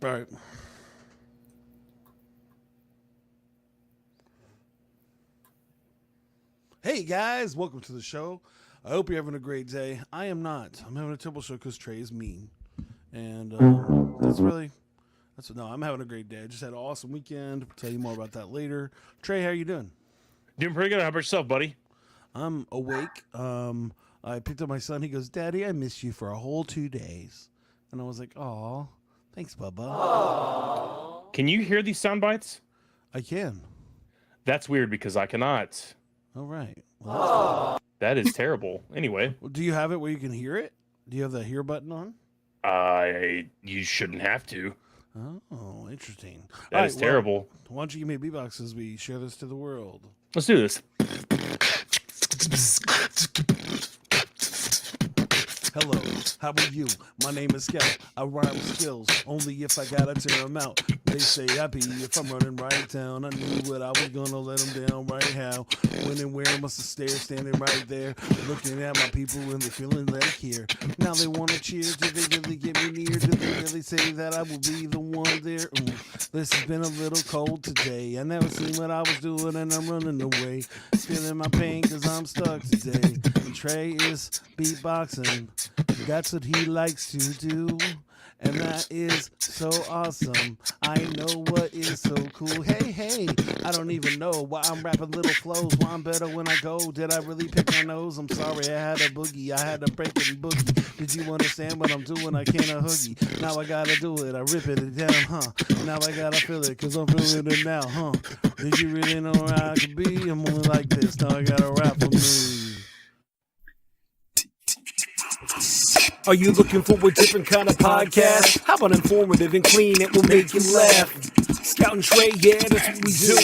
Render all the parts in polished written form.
All right. Hey guys, welcome to the show. I hope you're having a great day. I am not. I'm having a terrible show because Trey is mean, and no. I'm having a great day. I just had an awesome weekend. I'll tell you more about that later. Trey, how you doing? Doing pretty good. How about yourself, buddy? I'm awake. I picked up my son. He goes, "Daddy, I missed you for a whole 2 days," and I was like, "Aw, thanks, Bubba." Can you hear these sound bites? I can. That's weird because I cannot. All right. Well, That is terrible. Anyway, do you have it where you can hear it? Do you have the hear button on? you shouldn't have to. Oh, interesting. That is terrible. Why don't you give me a beatbox as we share this to the world? Let's do this. Hello, how are you? My name is Scout. I rhyme skills, only if I gotta turn them out. They say I be if I'm running right down. I knew what I was gonna let them down right how. When and where must have stare standing right there, looking at my people and they feeling like here. Now they wanna cheer, do they really get me near? Do they really say that I will be the one there? This has been a little cold today. I never seen what I was doing and I'm running away. Feeling my pain cause I'm stuck today. And Trey is beatboxing. That's what he likes to do, and that is so awesome. I know what is so cool. Hey, I don't even know why I'm rapping little flows. Why I'm better when I go. Did I really pick my nose? I'm sorry, I had a boogie. I had to break it and boogie. Did you understand what I'm doing? I can't a hoogie. Now I gotta do it. I rip it down, huh? Now I gotta feel it, cause I'm feeling it now, huh? Did you really know where I could be? I'm only like this. Now I gotta rap for me. Are you looking for a different kind of podcast? How about informative and clean? It will make you laugh. Scout and Trey, yeah, that's what we do.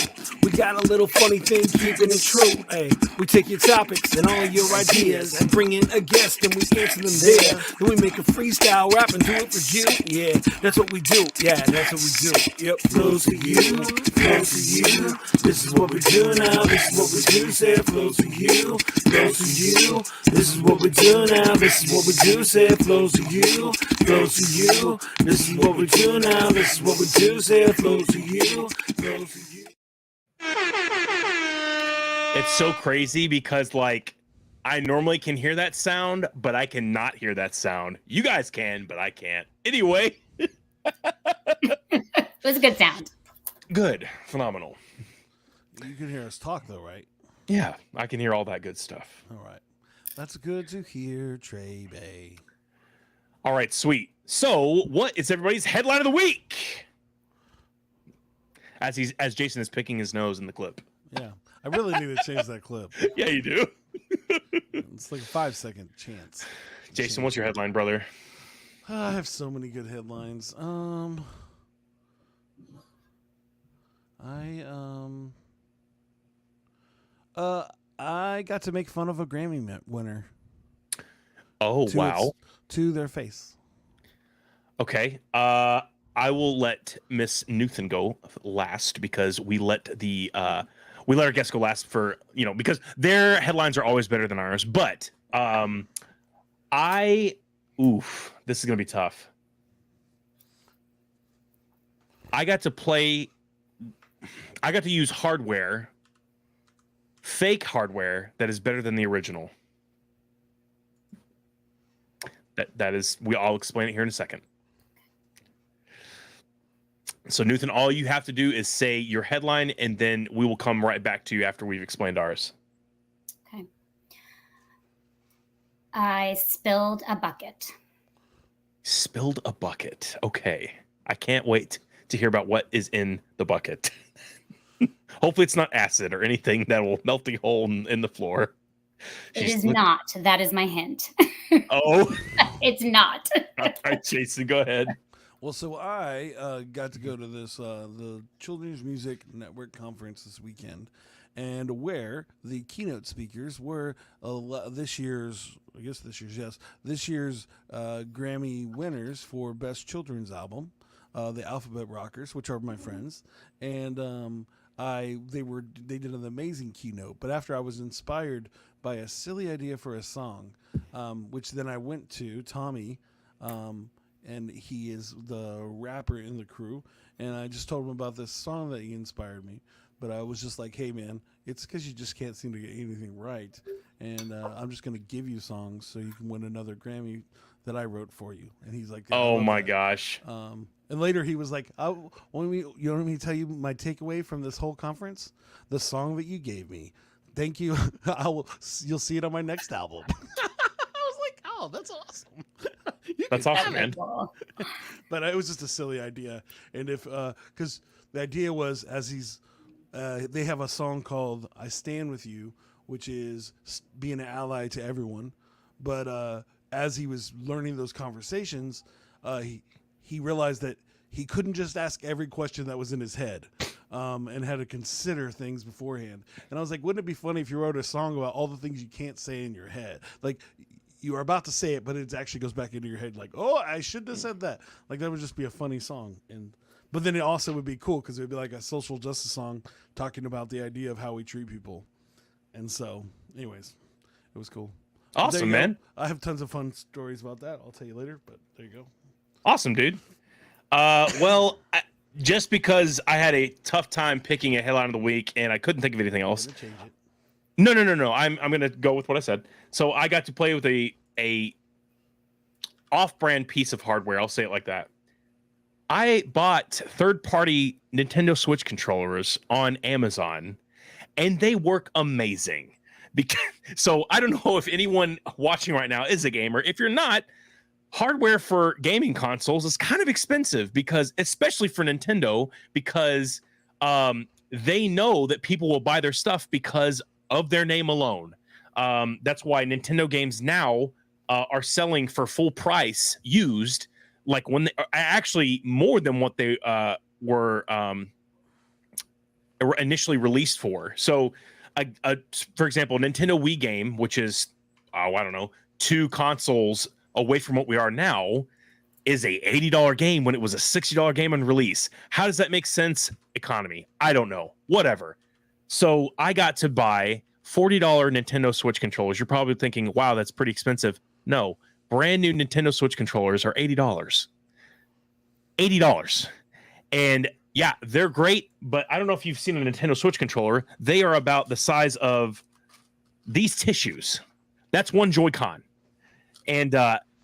We got a little funny thing, keeping it true. Hey, we take your topics and all your ideas and bring in a guest and we answer them there. Then we make a freestyle rap and do it for you. Yeah, that's what we do. Yeah, that's what we do. Yep, flows for you, flows for you. This is what we do now. This is what we do. Say it flows for you, flows for you. This is what we do now. This is what we do. Say it flows for you, flows for you. This is what we do now. This is what we do. Say it flows for you, flows for you. It's so crazy because, like, I normally can hear that sound, but I cannot hear that sound. You guys can, but I can't. Anyway. It was a good sound. Good. Phenomenal. You can hear us talk, though, right? Yeah, I can hear all that good stuff. All right. That's good to hear, Trey Bay. All right, sweet. So, what is everybody's headline of the week? As Jason is picking his nose in the clip. Yeah. I really need to change that clip. Yeah, you do. It's like a 5-second chance. Jason, what's your headline, brother? I have so many good headlines. I got to make fun of a Grammy winner. Oh, wow. To their face. Okay. I will let Miss Nutan go last because we let our guests go last for, because their headlines are always better than ours. But this is gonna be tough. I got to use fake hardware that is better than the original. That is, I'll explain it here in a second. So, Nutan, all you have to do is say your headline, and then we will come right back to you after we've explained ours. Okay. I spilled a bucket. Spilled a bucket. Okay. I can't wait to hear about what is in the bucket. Hopefully it's not acid or anything that will melt the hole in the floor. It is not. That is my hint. Oh. It's not. All right, Jason, go ahead. Well, so I got to go to this the Children's Music Network conference this weekend, and where the keynote speakers were this year's Grammy winners for Best Children's Album, the Alphabet Rockers, which are my friends, and they did an amazing keynote. But after I was inspired by a silly idea for a song, which then I went to Tommy. and he is the rapper in the crew. And I just told him about this song that he inspired me. But I was just like, hey, man, it's because you just can't seem to get anything right. And I'm just going to give you songs so you can win another Grammy that I wrote for you. And he's like, yeah, I Oh love my that. gosh. And later he was like, you want me to tell you my takeaway from this whole conference? The song that you gave me. Thank you. You'll see it on my next album. I was like, oh, that's awesome. That's awesome, man. Cool. But it was just a silly idea. And if, because the idea was they have a song called I Stand With You, which is being an ally to everyone. But as he was learning those conversations, he realized that he couldn't just ask every question that was in his head, and had to consider things beforehand. And I was like, wouldn't it be funny if you wrote a song about all the things you can't say in your head? Like, you are about to say it, but it actually goes back into your head like, oh, I shouldn't have said that. Like, that would just be a funny song. But then it also would be cool because it would be like a social justice song talking about the idea of how we treat people. And so, anyways, it was cool. Awesome, man. I have tons of fun stories about that. I'll tell you later, but there you go. Awesome, dude. Just because I had a tough time picking a headline of the week and I couldn't think of anything else. Change it. No. I'm gonna go with what I said. So I got to play with a off-brand piece of hardware. I'll say it like that. I bought third-party Nintendo Switch controllers on Amazon, and they work amazing. So I don't know if anyone watching right now is a gamer. If you're not, hardware for gaming consoles is kind of expensive because, especially for Nintendo, because they know that people will buy their stuff because of their name alone. That's why Nintendo games now are selling for full price used, like when they actually more than what they were initially released for. So, for example, a Nintendo Wii game, which is, I don't know, 2 consoles away from what we are now, is a $80 game when it was a $60 game on release. How does that make sense? Economy. I don't know. Whatever. So I got to buy $40 Nintendo Switch controllers. You're probably thinking, wow, that's pretty expensive. No, brand new Nintendo Switch controllers are $80. $80. And yeah, they're great, but I don't know if you've seen a Nintendo Switch controller. They are about the size of these tissues. That's one Joy-Con. And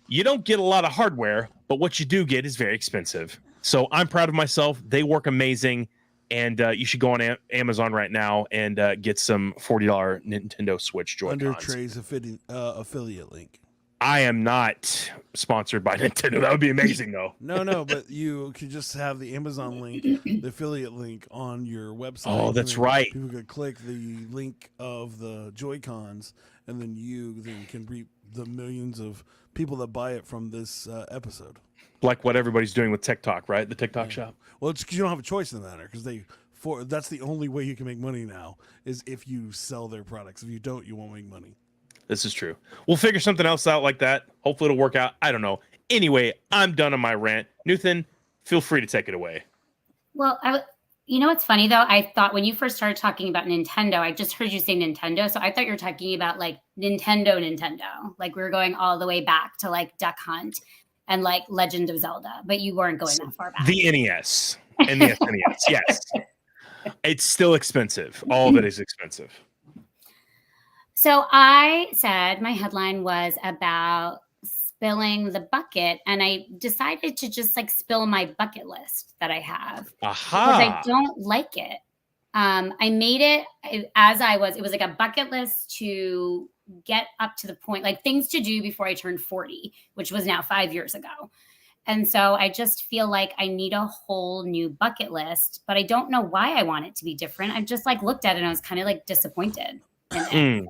you don't get a lot of hardware, but what you do get is very expensive. So I'm proud of myself. They work amazing. And you should go on Amazon right now and get some $40 Nintendo Switch Joy-Cons. Under Trey's affiliate link. I am not sponsored by Nintendo. That would be amazing, though. No, but you could just have the Amazon link, the affiliate link on your website. Oh, that's right. People could click the link of the Joy-Cons, and then you can reap the millions of people that buy it from this episode. Like what everybody's doing with TikTok, right? The TikTok shop. Well, it's because you don't have a choice in the matter, because that's the only way you can make money now is if you sell their products. If you don't, you won't make money. This is true. We'll figure something else out like that. Hopefully it'll work out. I don't know. Anyway, I'm done on my rant. Nutan, feel free to take it away. Well, you know what's funny, though? I thought when you first started talking about Nintendo, I just heard you say Nintendo. So I thought you were talking about like Nintendo. Like we were going all the way back to like Duck Hunt and like Legend of Zelda. But you weren't going that far back. The NES and the SNES. Yes. It's still expensive. All of it is expensive. So I said my headline was about spilling the bucket, and I decided to just like spill my bucket list that I have because I don't like it. I made it it was like a bucket list to get up to the point, like things to do before I turned 40, which was now 5 years ago. And so I just feel like I need a whole new bucket list, but I don't know why I want it to be different. I just like looked at it and I was kind of like disappointed in it.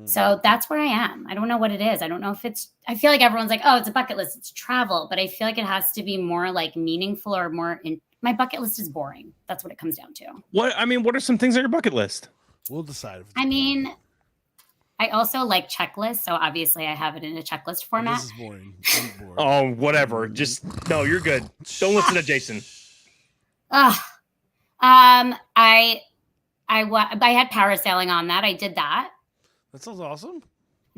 So that's where I am. I don't know what it is. I don't know if I feel like everyone's like, oh, it's a bucket list. It's travel. But I feel like it has to be more like meaningful or more my bucket list is boring. That's what it comes down to. What are some things on your bucket list? We'll decide. I also like checklists. So obviously I have it in a checklist format. This is boring. Oh, whatever. Just, no, you're good. Don't listen to Jason. I had parasailing on that. I did that. That sounds awesome.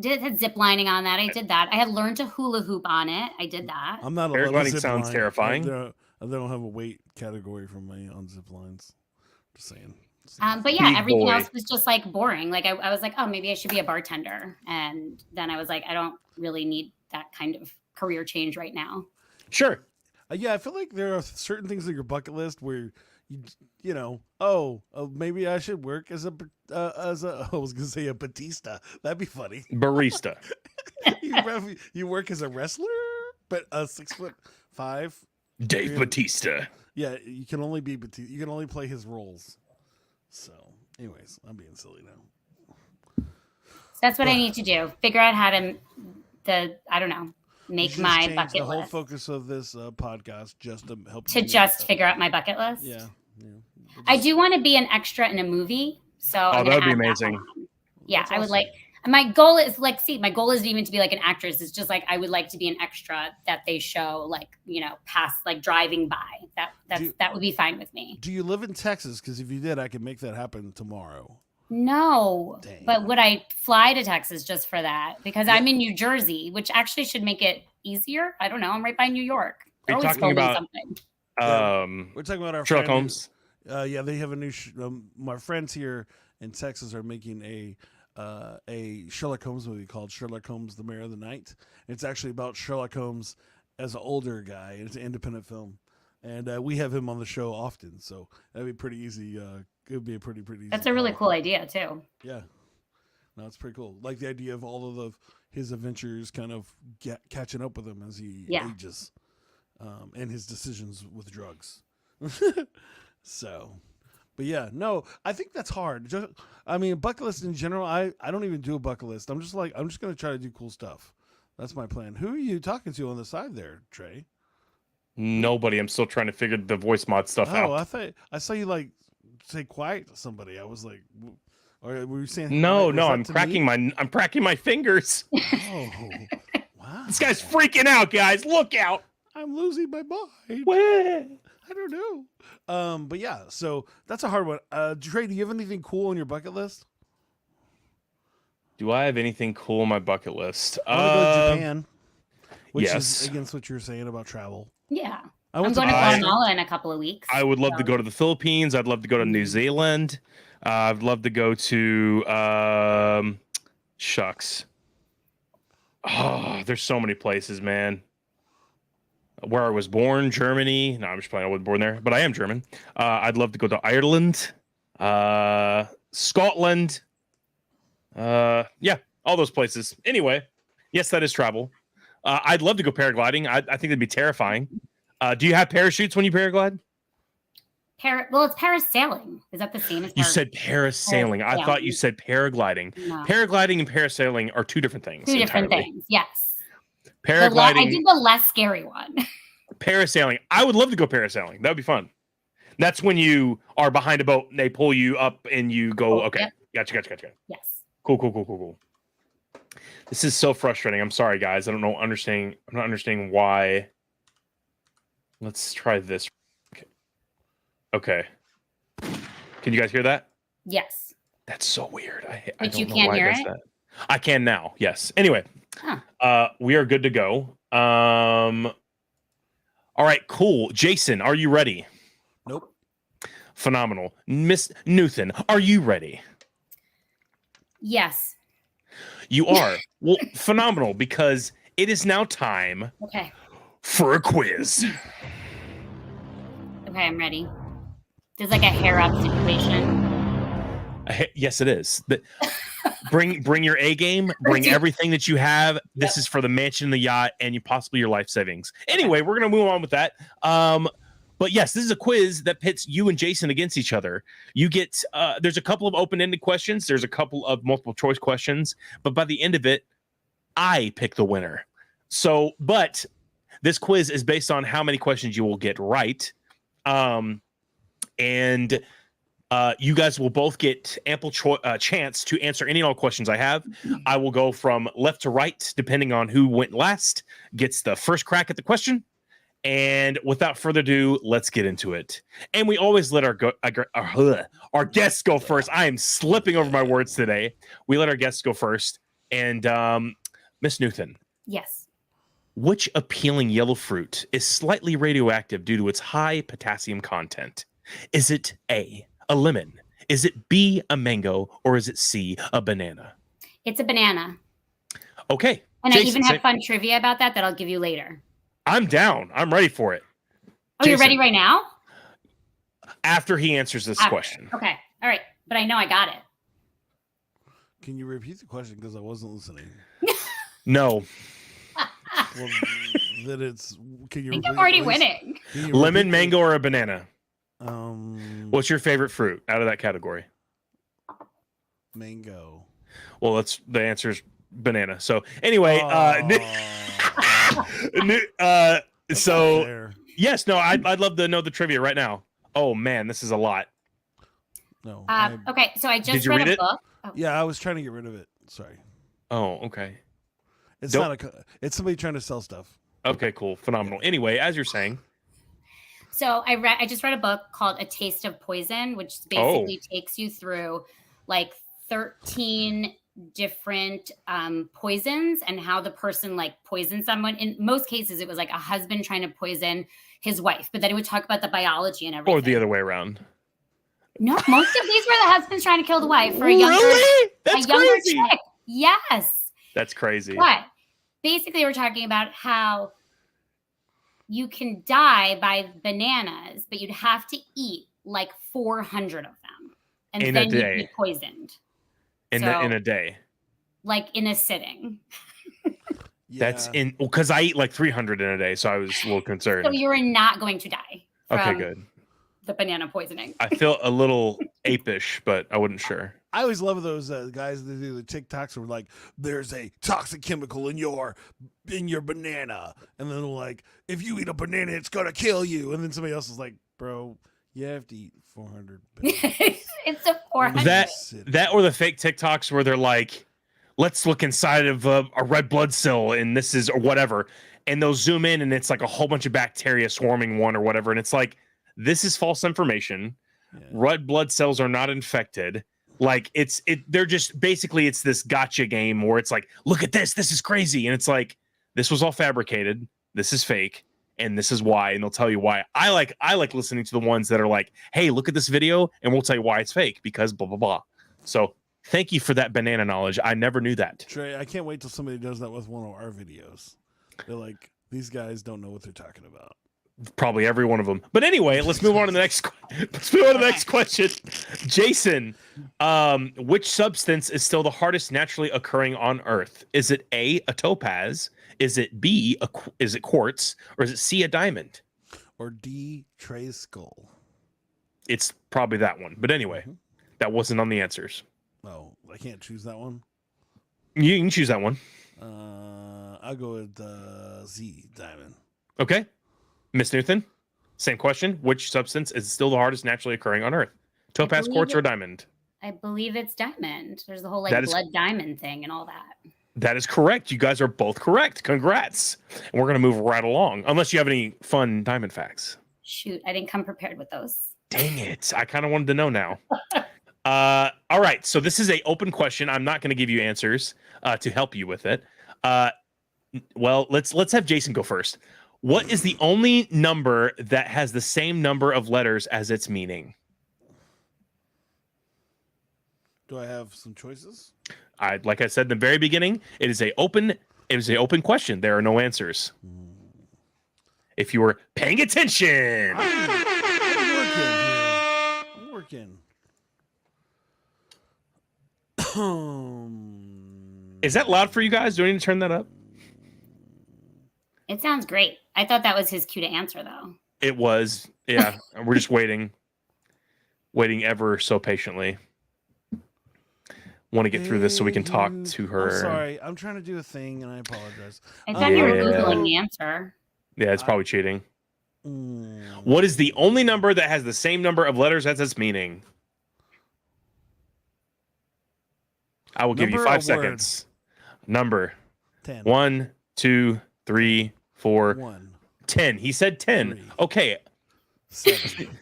had zip lining on that. I did that. I had learned to hula hoop on it. I did that. I'm not allowed to Paragliding zip sounds line. terrifying. They don't have a weight category for me on zip lines. Just saying. But yeah, Big everything boy. else was just like boring. Like I was like, oh, maybe I should be a bartender. And then I was like, I don't really need that kind of career change right now. Sure. Yeah, I feel like there are certain things on your bucket list where you know, maybe I should work as a I was gonna say a Batista. That'd be funny. Barista. you work as a wrestler, but a 6'5" Dave Batista. Yeah, you can only be Batista. You can only play his roles. So, anyways, I'm being silly now. So that's what I need to do. Figure out how to make my bucket the whole list. Focus of this podcast just to help to just figure out my bucket list. Yeah. I do want to be an extra in a movie. So that would be amazing. Yeah, That's I would awesome. like. My goal is my goal isn't even to be like an actress. It's just like I would like to be an extra that they show, like, you know, past, like, driving by. That would be fine with me. Do you live in Texas? Because if you did, I could make that happen tomorrow. No, Dang. but would I fly to Texas just for that? Because I'm in New Jersey, which actually should make it easier. I don't know. I'm right by New York. Are you They're always talking filming about something. We're talking about our Sherlock friend Holmes? Yeah, they have a new. My friends here in Texas are making a Sherlock Holmes movie called Sherlock Holmes: The Mayor of the Night. It's actually about Sherlock Holmes as an older guy. It's an independent film, and we have him on the show often, so that'd be pretty easy. It would be a pretty easy. That's a really cool idea too. Yeah, no, it's pretty cool. Like the idea of all of his adventures, kind of catching up with him as he ages, and his decisions with drugs. So, but yeah, no, I think that's hard. Bucket list in general, I don't even do a bucket list. I'm just going to try to do cool stuff. That's my plan. Who are you talking to on the side there, Trey? Nobody. I'm still trying to figure the voice mod stuff out. I saw you like say quiet to somebody. I was like, or were you saying no, I'm cracking my fingers. Oh, wow. This guy's freaking out, guys. Look out. I'm losing my mind. Where? I don't know. But yeah, so that's a hard one. Trey, do you have anything cool on your bucket list? Do I have anything cool on my bucket list? I want to go to Japan, which yes. is against what you were saying about travel. Yeah. I'm going to Guatemala in a couple of weeks. I would love to go to the Philippines. I'd love to go to New Zealand. I'd love to go to shucks. Oh, there's so many places, man. Where I was born, Germany. No, I'm just playing. I wasn't born there, but I am German. I'd love to go to Ireland, Scotland. Yeah, all those places. Anyway, yes, that is travel. I'd love to go paragliding. I think that'd be terrifying. Do you have parachutes when you paraglide? Well, it's parasailing. Is that the same as You said parasailing. I thought you said paragliding. No. Paragliding and parasailing are two different things. Two different things, yes. Paragliding. I did the less scary one. Parasailing. I would love to go parasailing. That would be fun. That's when you are behind a boat and they pull you up and you go, okay. Yep. Gotcha. Yes. Cool. This is so frustrating. I'm sorry, guys. I'm not understanding why. Let's try this. Okay. Can you guys hear that? Yes. That's so weird. I But don't you know can't why hear it does it? that. I can now. Yes. Anyway, we are good to go. All right, cool. Jason, are you ready? Nope. Phenomenal. Miss Nutan, are you ready? Yes. You are. Well, phenomenal, because it is now time for a quiz. Okay, I'm ready. There's like a hair up situation. Yes, it is. Bring your A game. Bring everything that you have. This is for the mansion, the yacht, and possibly your life savings. Anyway, we're gonna move on with that. But yes, this is a quiz that pits you and Jason against each other. You get there's a couple of open-ended questions. There's a couple of multiple choice questions. But by the end of it, I pick the winner. So, but this quiz is based on how many questions you will get right. And you guys will both get ample chance to answer any and all questions I have. I will go from left to right, depending on who went last, gets the first crack at the question. And without further ado, let's get into it. And we always let our guests go first. I am slipping over my words today. We let our guests go first. And Miss Newton. Yes. Which appealing yellow fruit is slightly radioactive due to its high potassium content? Is it A, a lemon? Is it B, a mango? Or is it C, a banana? It's a banana. Okay. And Jason, I even have fun trivia about that I'll give you later. I'm down. I'm ready for it. Oh, Jason, you're ready right now? After he answers this question. Okay. All right. But I know I got it. Can you repeat the question because I wasn't listening? No. Well, then it's. Can you? I think I'm already winning. Lemon, mango, or a banana? What's your favorite fruit out of that category? Mango. Well, the answer is banana. So anyway, so yes, no, I'd love to know the trivia right now. Oh man, this is a lot. No. Okay, so I just read a book. Oh. Yeah, I was trying to get rid of it. Sorry. Oh, okay. It's it's somebody trying to sell stuff. Okay, cool. Phenomenal. Anyway, as you're saying. So I just read a book called A Taste of Poison, which basically takes you through like 13 different poisons and how the person like poisoned someone. In most cases, it was like a husband trying to poison his wife, but then it would talk about the biology and everything. Or the other way around. No, most of these were the husbands trying to kill the wife for a younger chick. Yes. That's crazy. But basically, we're talking about how you can die by bananas, but you'd have to eat like 400 of them. And in then a day. You'd be poisoned. In a day. Like in a sitting. That's because I eat like 300 in a day, so I was a little concerned. So you're not going to die. Okay, good. The banana poisoning. I feel a little apish, but I wasn't sure. I always love those guys that do the TikToks where like, there's a toxic chemical in your banana, and then they're like, if you eat a banana, it's gonna kill you, and then somebody else is like, bro, you have to eat 400 bananas. It's a 400. That or the fake TikToks where they're like, let's look inside of a red blood cell, and this is or whatever, and they'll zoom in, and it's like a whole bunch of bacteria swarming one or whatever, and it's like, this is false information. Yeah. Red blood cells are not infected. Like they're just basically it's this gotcha game where it's like, look at this is crazy, and it's like this was all fabricated, this is fake, and this is why, and they'll tell you why. I like listening to the ones that are like, hey, look at this video, and we'll tell you why it's fake because blah blah blah. So thank you for that banana knowledge. I never knew that. Trey, I can't wait till somebody does that with one of our videos. They're like, these guys don't know what they're talking about. Probably every one of them. But anyway, let's move on to the next question. Jason, which substance is still the hardest naturally occurring on Earth? Is it A, a topaz? Is it B, is it quartz? Or is it C, a diamond? Or D, Trey's skull? It's probably that one. But anyway, that wasn't on the answers. Oh, I can't choose that one? You can choose that one. I'll go with Z, diamond. Okay. Miss Newton, same question. Which substance is still the hardest naturally occurring on Earth? Topaz, quartz, or diamond? I believe it's diamond. There's the whole like blood diamond thing and all that. That is correct. You guys are both correct. Congrats. And we're going to move right along. Unless you have any fun diamond facts. Shoot, I didn't come prepared with those. Dang it. I kind of wanted to know now. All right. So this is an open question. I'm not going to give you answers to help you with it. Well, let's have Jason go first. What is the only number that has the same number of letters as its meaning? Do I have some choices? Like I said in the very beginning, it is an open question. There are no answers. If you were paying attention. I'm working. Is that loud for you guys? Do I need to turn that up? It sounds great. I thought that was his cue to answer, though. It was. Yeah. We're just waiting ever so patiently. Want to get through this so we can talk to her. I'm sorry. I'm trying to do a thing, and I apologize. I thought you were Googling the answer. Yeah, it's probably cheating. What is the only number that has the same number of letters as its meaning? I will give you 5 seconds. Number. 10. 1, 2, 3, 4. 1. 10. He said 10. 3. Okay. 7.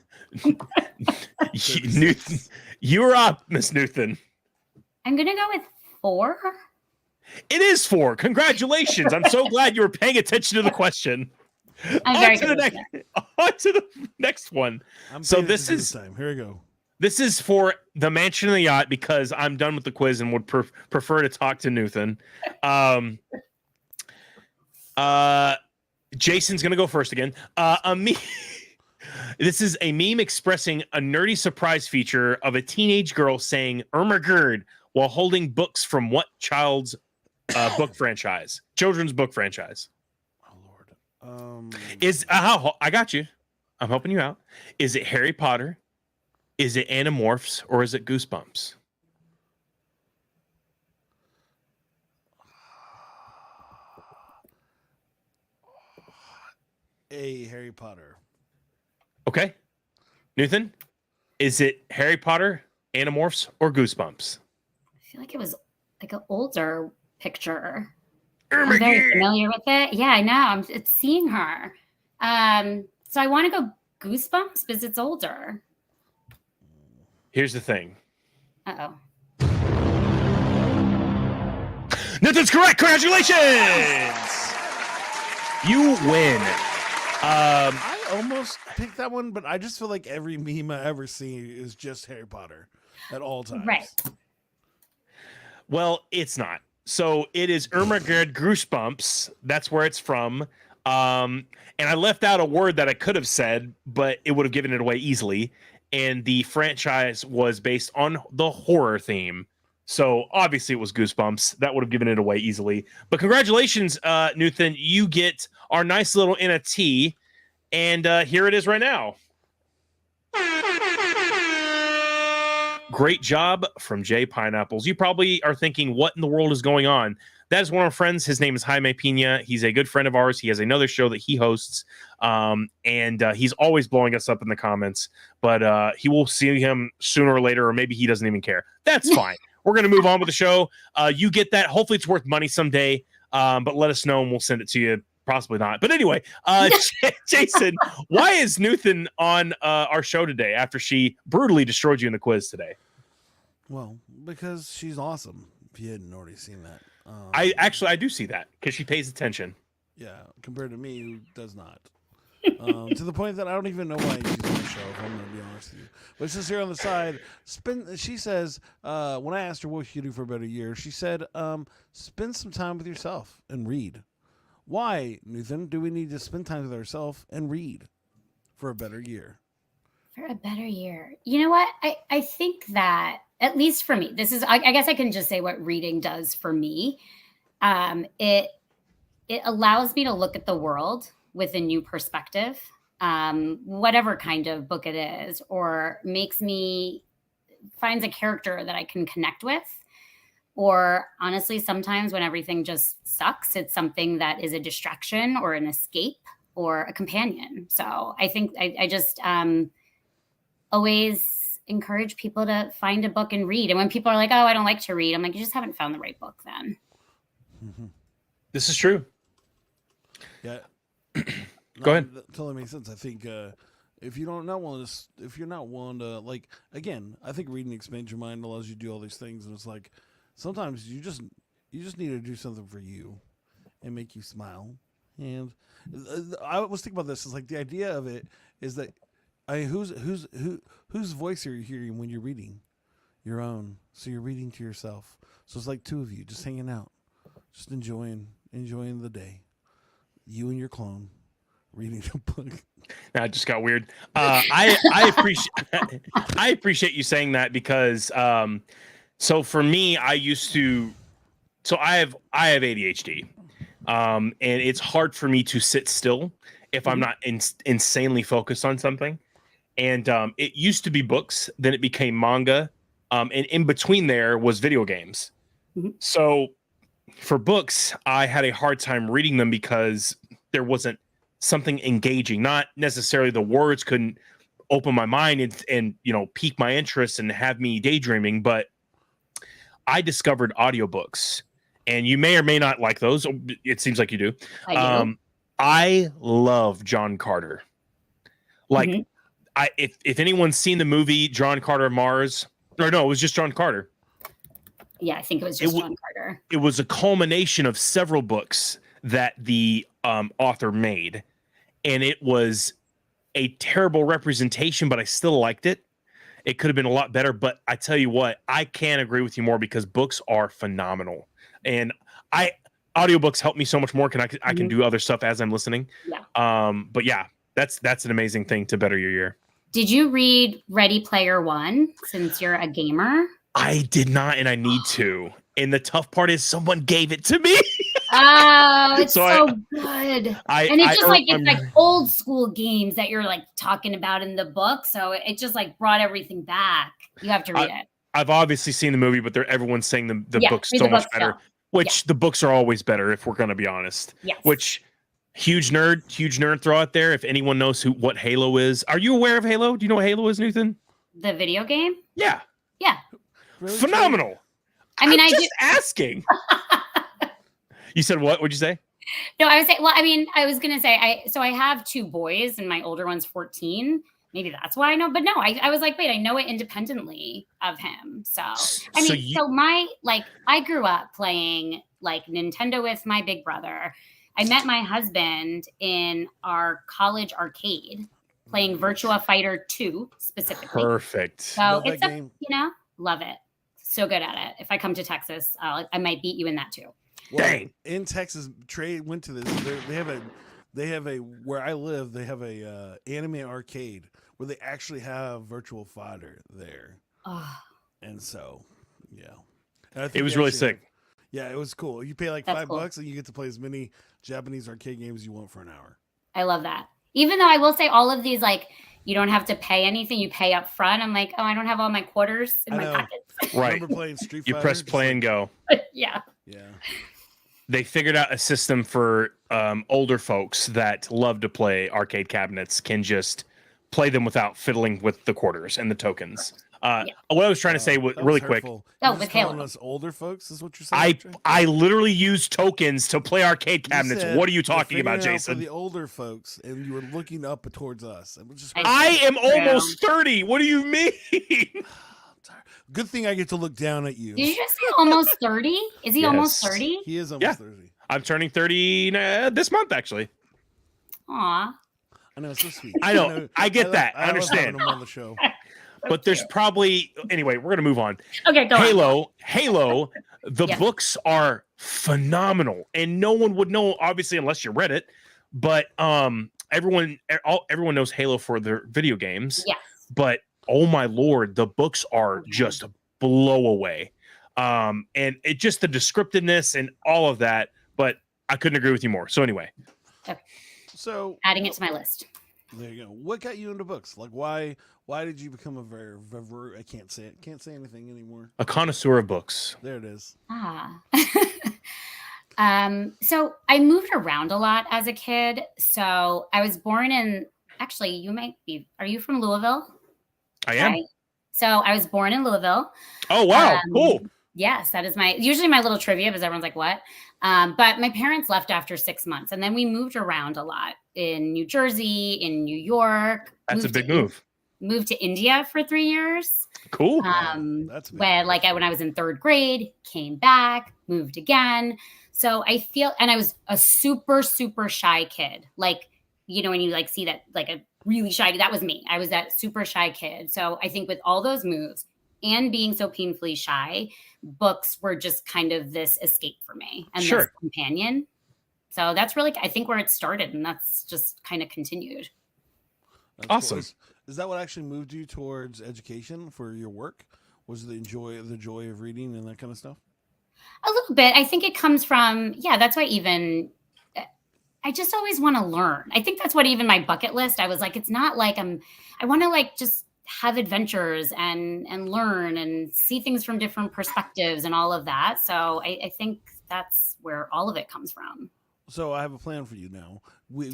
You're up, Miss Newton. I'm going to go with 4. It is 4. Congratulations. I'm so glad you were paying attention to the question. I'm very good on to the next one. So this is time. Here we go. This is for the mansion and the yacht because I'm done with the quiz and would prefer to talk to Nutan. Jason's gonna go first again. This is a meme expressing a nerdy surprise feature of a teenage girl saying "Irma Gerd" while holding books from what child's book franchise? Children's book franchise. Oh Lord. I got you. I'm helping you out. Is it Harry Potter? Is it Animorphs or is it Goosebumps? A Harry Potter. Okay. Nutan, is it Harry Potter, Animorphs, or Goosebumps? I feel like it was like an older picture. Oh I'm very familiar with it. Yeah, I know. It's seeing her. So I want to go Goosebumps because it's older. Here's the thing. Uh-oh. Nutan's correct. Congratulations. You win. I almost picked that one, but I just feel like every meme I ever see is just Harry Potter at all times. Right. Well, it's not. So it is Irma Gerd Goosebumps. That's where it's from. And I left out a word that I could have said, but it would have given it away easily. And the franchise was based on the horror theme. So obviously it was Goosebumps. That would have given it away easily. But congratulations, Nutan. You get our nice little NFT. And here it is right now. Great job from Jay Pineapples. You probably are thinking, what in the world is going on? That is one of our friends. His name is Jaime Pina. He's a good friend of ours. He has another show that he hosts. And he's always blowing us up in the comments. But he will see him sooner or later, or maybe he doesn't even care. That's fine. We're going to move on with the show. You get that. Hopefully it's worth money someday. But let us know and we'll send it to you. Possibly not. But anyway, Jason, why is Nutan on our show today after she brutally destroyed you in the quiz today? Well, because she's awesome. If you hadn't already seen that. I do see that because she pays attention. Yeah, compared to me, who does not. To the point that I don't even know why she's on the show, if I'm going to be honest with you. But it says here on the side, she says, when I asked her what she could do for a better year, she said, spend some time with yourself and read. Why, Nutan, do we need to spend time with ourselves and read for a better year? For a better year. You know what? I think that, at least for me, this is, I guess I can just say what reading does for me. It allows me to look at the world with a new perspective, whatever kind of book it is, or finds a character that I can connect with. Or honestly, sometimes when everything just sucks, it's something that is a distraction or an escape or a companion. So I think I just always encourage people to find a book and read. And when people are like, oh, I don't like to read, I'm like, you just haven't found the right book then. Mm-hmm. This is true. Yeah. Go ahead. That totally makes sense. I think if you're not willing to, like, again, I think reading expands your mind, allows you to do all these things. And it's like, sometimes you just need to do something for you and make you smile. And I was thinking about this. It's like the idea of it is that whose voice are you hearing when you're reading? Your own. So you're reading to yourself. So it's like two of you just hanging out, just enjoying the day. You and your clone reading a book. Now it just got weird. I appreciate you saying that because so for me, I have ADHD, and it's hard for me to sit still if I'm not insanely focused on something. And it used to be books, then it became manga, and in between there was video games. Mm-hmm. So for books, I had a hard time reading them because there wasn't something engaging. Not necessarily the words couldn't open my mind and pique my interest and have me daydreaming, but I discovered audiobooks, and you may or may not like those. It seems like you do. I do. I love John Carter. Like, mm-hmm. If anyone's seen the movie John Carter of Mars, or no, it was just John Carter. Yeah, I think it was just John Carter. It was a culmination of several books that the author made, and it was a terrible representation, but I still liked it. It could have been a lot better, but I tell you what, I can't agree with you more because books are phenomenal. And audiobooks help me so much more. I can do other stuff as I'm listening. Yeah. But yeah, that's an amazing thing to better your year. Did you read Ready Player One since you're a gamer? I did not, and I need to. And the tough part is someone gave it to me. Oh, it's so good. And it's just it's like old school games that you're like talking about in the book. So it just like brought everything back. You have to read it. I've obviously seen the movie, but everyone's saying the book's so much better. Which the books are always better, if we're going to be honest. Yes. Which huge nerd throw out there. If anyone knows what Halo is, are you aware of Halo? Do you know what Halo is, Nutan? The video game? Yeah. Yeah. Really? Phenomenal. I mean, I'm just asking. You said what? What'd you say? No, I was saying. Well, I mean, I was gonna say I have 2 boys, and my older one's 14. Maybe that's why I know. But no, I was like, wait, I know it independently of him. So I mean, I grew up playing like Nintendo with my big brother. I met my husband in our college arcade playing Virtua Fighter 2 specifically. Perfect. So it's love it. So good at it. If I come to Texas, I might beat you in that too. Well, dang. In Texas, Trey went to this. They have a where I live. They have a anime arcade where they actually have Virtual Fighter there. Oh. And so, yeah, it was really sick. Yeah, it was cool. You pay like $5 and you get to play as many Japanese arcade games as you want for an hour. I love that. Even though I will say all of these, like, you don't have to pay anything. You pay up front. I'm like, oh, I don't have all my quarters in my pockets. Right. I remember playing Street Fighter. You press play and go. Yeah. Yeah. They figured out a system for older folks that love to play arcade cabinets can just play them without fiddling with the quarters and the tokens. What I was trying to say really quick. With Halo. Us older folks is what you're saying. I literally use tokens to play arcade cabinets. What are you talking about, Jason? For the older folks, and you were looking up towards us. I am almost 30. What do you mean? Good thing I get to look down at you. Did you just say almost 30? Is he almost 30? He is almost 30. I'm turning 30 this month, actually. Aw. I know, it's so sweet. I know. I get that. I understand. Him on the show. But there's probably anyway. We're gonna move on. Okay, go on. Halo. The books are phenomenal, and no one would know obviously unless you read it. But everyone knows Halo for their video games. Yes. But oh my lord, the books are just a blow away. And it just the descriptiveness and all of that. But I couldn't agree with you more. So anyway. Okay. So adding it to my list. There you go. What got you into books? Like why did you become I can't say it. Can't say anything anymore. A connoisseur of books. There it is. So I moved around a lot as a kid. So I was born in, actually, are you from Louisville? I am. Right. So I was born in Louisville. Oh, wow. Cool. Yes, that is usually my little trivia because everyone's like, what? But my parents left after 6 months and then we moved around a lot in New Jersey, in New York. That's a big move. Moved to India for 3 years. Cool. That's when I was in 3rd grade, came back, moved again. So I feel, and I was a super, super shy kid. Like, when you like see that, like a really shy, that was me. I was that super shy kid. So I think with all those moves and being so painfully shy, books were just kind of this escape for me and this companion. So that's really, I think, where it started, and that's just kind of continued. That's awesome. Cool. Is that what actually moved you towards education for your work? Was the joy of reading and that kind of stuff? A little bit. I think it comes from, that's why I just always want to learn. I think that's what even my bucket list, I was like, it's not like I want to like just have adventures and learn and see things from different perspectives and all of that. So I think that's where all of it comes from. So I have a plan for you now.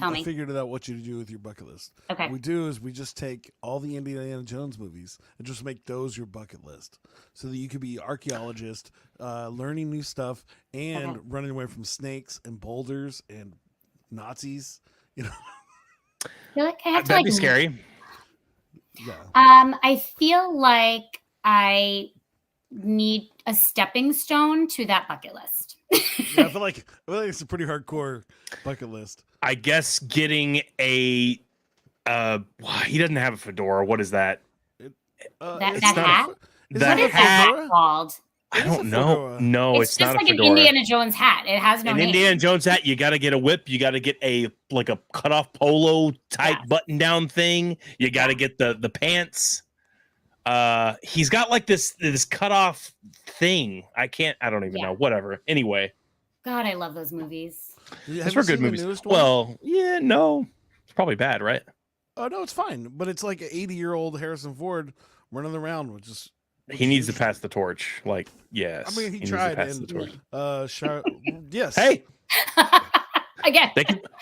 I figured it out what you do with your bucket list. Okay. What we do is we just take all the Indiana Jones movies and just make those your bucket list so that you could be archaeologist, learning new stuff and running away from snakes and boulders and Nazis. I feel like I have That'd be scary. Yeah. I feel like I need a stepping stone to that bucket list. Yeah, I feel like it's a pretty hardcore bucket list. I guess getting a he doesn't have a fedora. What is that? That hat? That what is hat that called? I don't know. No, it's just not like a fedora. an Indiana Jones hat. It has no an name. Indiana Jones hat. You got to get a whip. You got to get a cut off polo type button down thing. You got to get the pants. He's got like this cut off thing. I don't even know. Whatever. Anyway. God, I love those movies. Those were good movies. Well, yeah, no, it's probably bad, right? Oh no, it's fine. But it's like an 80-year-old Harrison Ford running around with just. He needs to pass the torch. Like, yes. I mean, he tried. Yes. Hey. Again,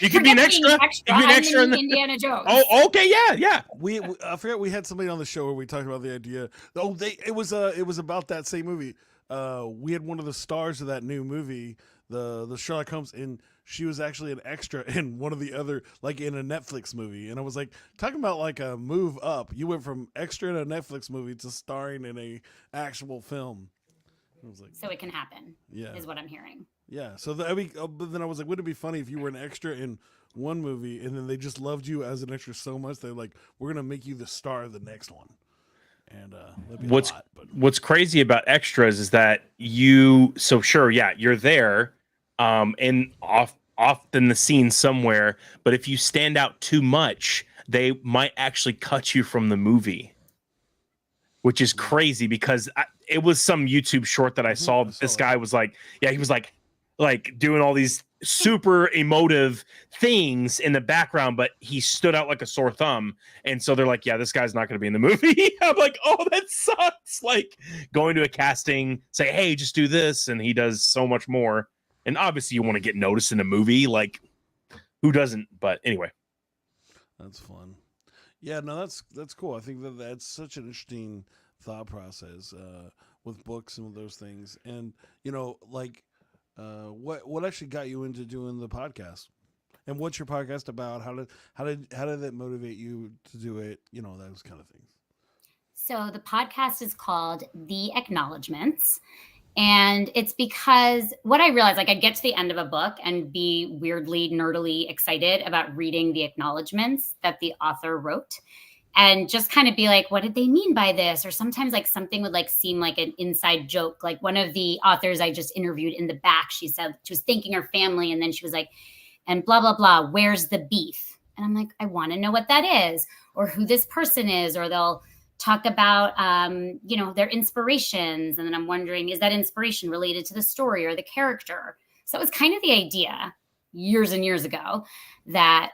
you could be an extra. You could be an extra in the Indiana Jones. Oh, okay, yeah. We I forget we had somebody on the show where we talked about the idea. Oh, it was about that same movie. We had one of the stars of that new movie, the Sherlock Holmes, and she was actually an extra in one of the other, like in a Netflix movie. And I was like, talking about like a move up. You went from extra in a Netflix movie to starring in a actual film. I was like, so it can happen. Yeah, is what I'm hearing. Yeah. So but then I was like, wouldn't it be funny if you were an extra in one movie and then they just loved you as an extra so much they're like, we're gonna make you the star of the next one. And what's crazy about extras is that you're there, and off in the scene somewhere, but if you stand out too much, they might actually cut you from the movie, which is crazy because it was some YouTube short that I saw. This guy was like, he was like doing all these super emotive things in the background, but he stood out like a sore thumb. And so they're like, yeah, this guy's not going to be in the movie. I'm like, oh, that sucks. Like going to a casting, say, hey, just do this. And he does so much more. And obviously you want to get noticed in a movie. Like who doesn't? But anyway. That's fun. Yeah, no, that's cool. I think that's such an interesting thought process with books and with those things. And, what actually got you into doing the podcast, and what's your podcast about? How did that motivate you to do it? Those kind of things. So the podcast is called The Acknowledgments, and it's because what I realized, like I'd get to the end of a book and be weirdly nerdily excited about reading the acknowledgments that the author wrote. And just kind of be like, what did they mean by this? Or sometimes like something would like seem like an inside joke. Like one of the authors I just interviewed in the back, she said she was thanking her family. And then she was like, and blah, blah, blah, where's the beef? And I'm like, I want to know what that is or who this person is. Or they'll talk about, their inspirations. And then I'm wondering, is that inspiration related to the story or the character? So it was kind of the idea years and years ago that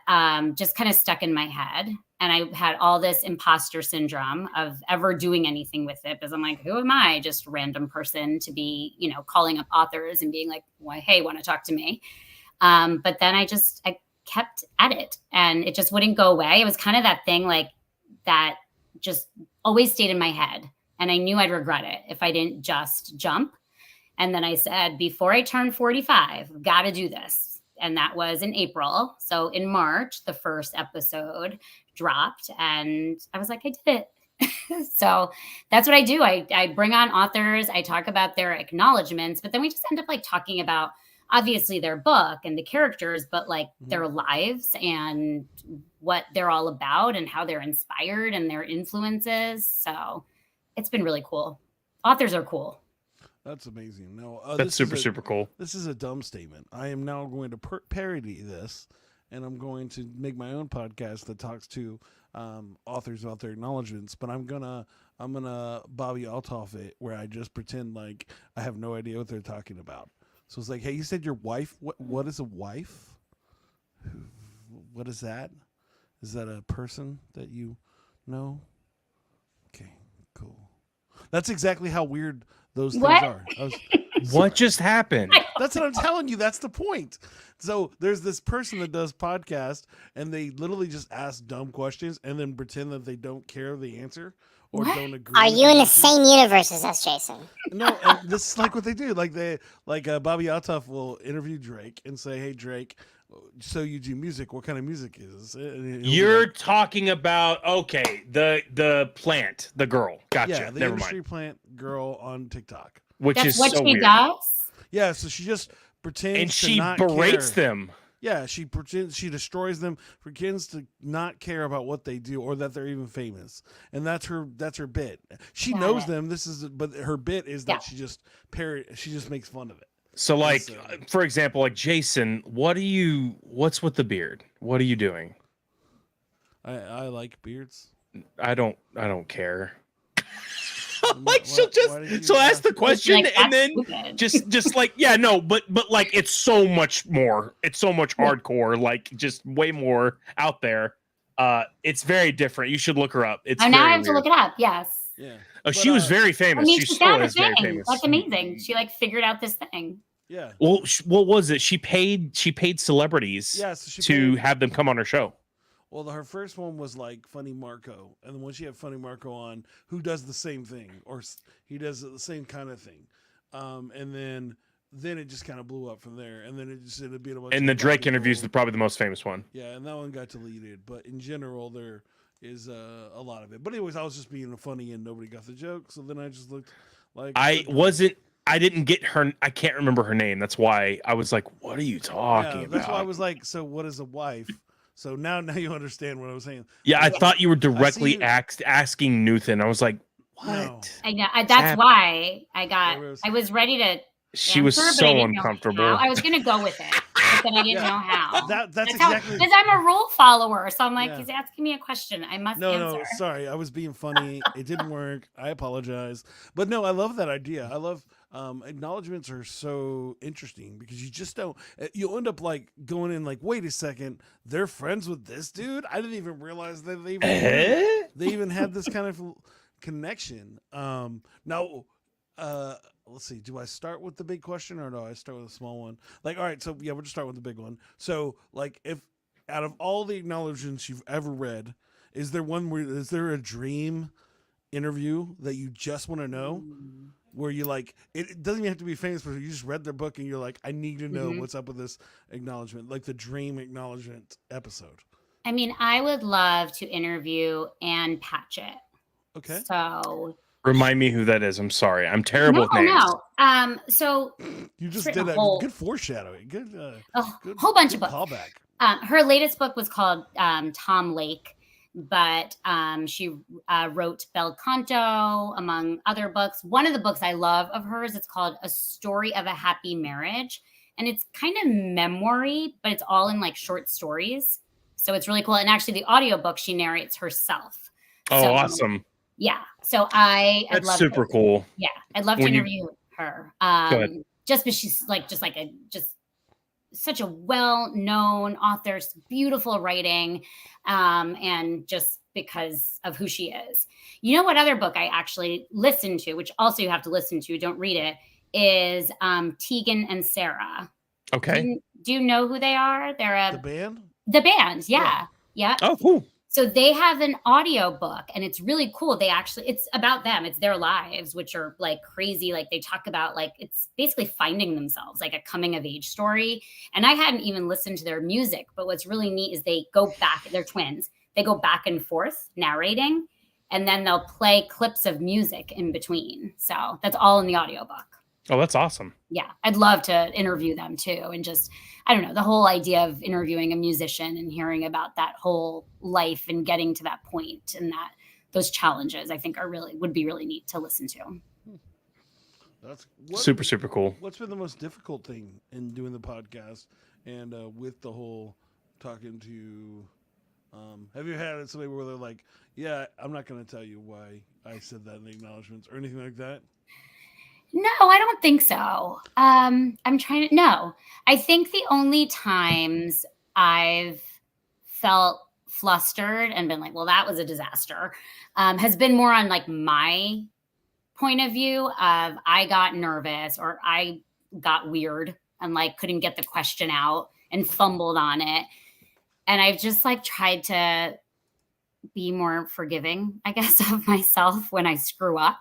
just kind of stuck in my head. And I had all this imposter syndrome of ever doing anything with it because I'm like, who am I? Just a random person to be, calling up authors and being like, well, hey, want to talk to me? But then I kept at it and it just wouldn't go away. It was kind of that thing like that just always stayed in my head. And I knew I'd regret it if I didn't just jump. And then I said, before I turn 45, got to do this. And that was in April. So in March, the first episode dropped and I was like, I did it. So that's what I do. I bring on authors. I talk about their acknowledgments, but then we just end up like talking about obviously their book and the characters, but like their lives and what they're all about and how they're inspired and their influences. So it's been really cool. Authors are cool. That's amazing. No, that's super cool. This is a dumb statement. I am now going to parody this, and I'm going to make my own podcast that talks to authors about their acknowledgments. But I'm gonna Bobby Altoff it, where I just pretend like I have no idea what they're talking about. So it's like, hey, you said your wife. What is a wife? What is that? Is that a person that you know? Okay, cool. That's exactly how weird those things are. What just happened? That's what I'm telling you. That's the point. So there's this person that does podcast, and they literally just ask dumb questions and then pretend that they don't care the answer or don't agree. Are you in the same universe as us, Jason? No, and this is like what they do. Like Bobby Altoff will interview Drake and say, "Hey, Drake, So you do music. What kind of music is it? And he'll be You're like, talking about the plant, the girl. Gotcha. yeah, the Never industry mind. plant girl on TikTok. Which That's is what so she weird. does. Yeah, so she just pretends And to she not berates care. them. Yeah, she pretends, she destroys them, pretends to not care about what they do or that they're even famous, and that's her bit. She Got knows it. them. But her bit is that Yeah. she just makes fun of it. So like So- for example, like Jason, what's with the beard? What are you doing? I like beards. I don't like Why- she'll why did you just ask ask? the question Like, and that's then stupid. just like yeah no but like it's so much more, it's so much hardcore, like just way more out there. It's very different. You should look her up. It's Oh, now very I have to weird. look it up. Yes. Yeah. Oh, she was very famous. I mean, She she still found a is very thing. famous. That's amazing. She like figured out this thing. Yeah. Well, what was it? She paid celebrities Yeah. So she to paid- have them come on her show. Well, her first one was like Funny Marco, and then when she had Funny Marco on, who does the same thing, or he does the same kind of thing, and then it just kind of blew up from there, and then it just ended up being a bunch. And of the Drake people. interview is probably the most famous one. Yeah, and that one got deleted, but in general, there is a lot of it. But anyways, I was just being funny, and nobody got the joke, so then I just looked like I didn't get her. I can't remember her name. That's why I was like, "What are you talking about?" That's why I was like, "So what is a wife?" So now you understand what I was saying. Yeah, I thought you were directly you- asking Nutan. I was like, "What?" No. I know. That's happening? why I Rose. was ready to. She was answer, but I so didn't know uncomfortable. how. I was gonna go with it, but then I didn't know how. That's how, exactly. because I'm a rule follower. So I'm like, Yeah. he's asking me a question. I must No, answer. sorry. I was being funny. It didn't work. I apologize. But no, I love that idea. I love acknowledgments are so interesting because you just don't. You'll end up like going in like, wait a second, they're friends with this dude. I didn't even realize that they even had this kind of connection. Now, let's see. Do I start with the big question or do I start with a small one? Like, all right. So yeah, we'll just start with the big one. So like, if out of all the acknowledgments you've ever read, is there a dream interview that you just want to know? Where you like it doesn't even have to be famous, but you just read their book and you're like, I need to know what's up with this acknowledgement, like the dream acknowledgement episode. I mean, I would love to interview Ann Patchett. Okay. So Remind me who that is. I'm sorry. I'm terrible with names. no. So You just written did a that. whole- Good foreshadowing. Good. a Good, whole bunch good of books. Callback. Her latest book was called Tom Lake, but she wrote Bel Canto, among other books. One of the books I love of hers, it's called A Story of a Happy Marriage. And it's kind of memoir-y, but it's all in like short stories. So it's really cool. And actually the audiobook, she narrates herself. Oh, So, awesome. Yeah. So I'd That's love super cool. Yeah. I'd love to When you- interview her. Go ahead. Just because she's just such a well-known author, beautiful writing, and just because of who she is. You know what other book I actually listened to, which also you have to listen to, don't read it, is Tegan and Sarah. Okay. Do you know who they are? They're The band. the band, yeah. Oh, cool. So they have an audio book and it's really cool. It's about them. It's their lives, which are like crazy. Like they talk about like, it's basically finding themselves, like a coming of age story. And I hadn't even listened to their music, but what's really neat is they go back, they're twins. They go back and forth narrating and then they'll play clips of music in between. So that's all in the audiobook. Oh, that's awesome. Yeah, I'd love to interview them too. And just, I don't know, the whole idea of interviewing a musician and hearing about that whole life and getting to that point and those challenges, I think would be really neat to listen to. That's Super cool. What's been the most difficult thing in doing the podcast and with the whole talking to? Have you had somebody where they're like, "Yeah, I'm not going to tell you why I said that in the acknowledgments" or anything like that? No, I don't think so. No. I think the only times I've felt flustered and been like, well, that was a disaster, has been more on like my point of view of I got nervous or I got weird and like couldn't get the question out and fumbled on it. And I've just like tried to be more forgiving, I guess, of myself when I screw up.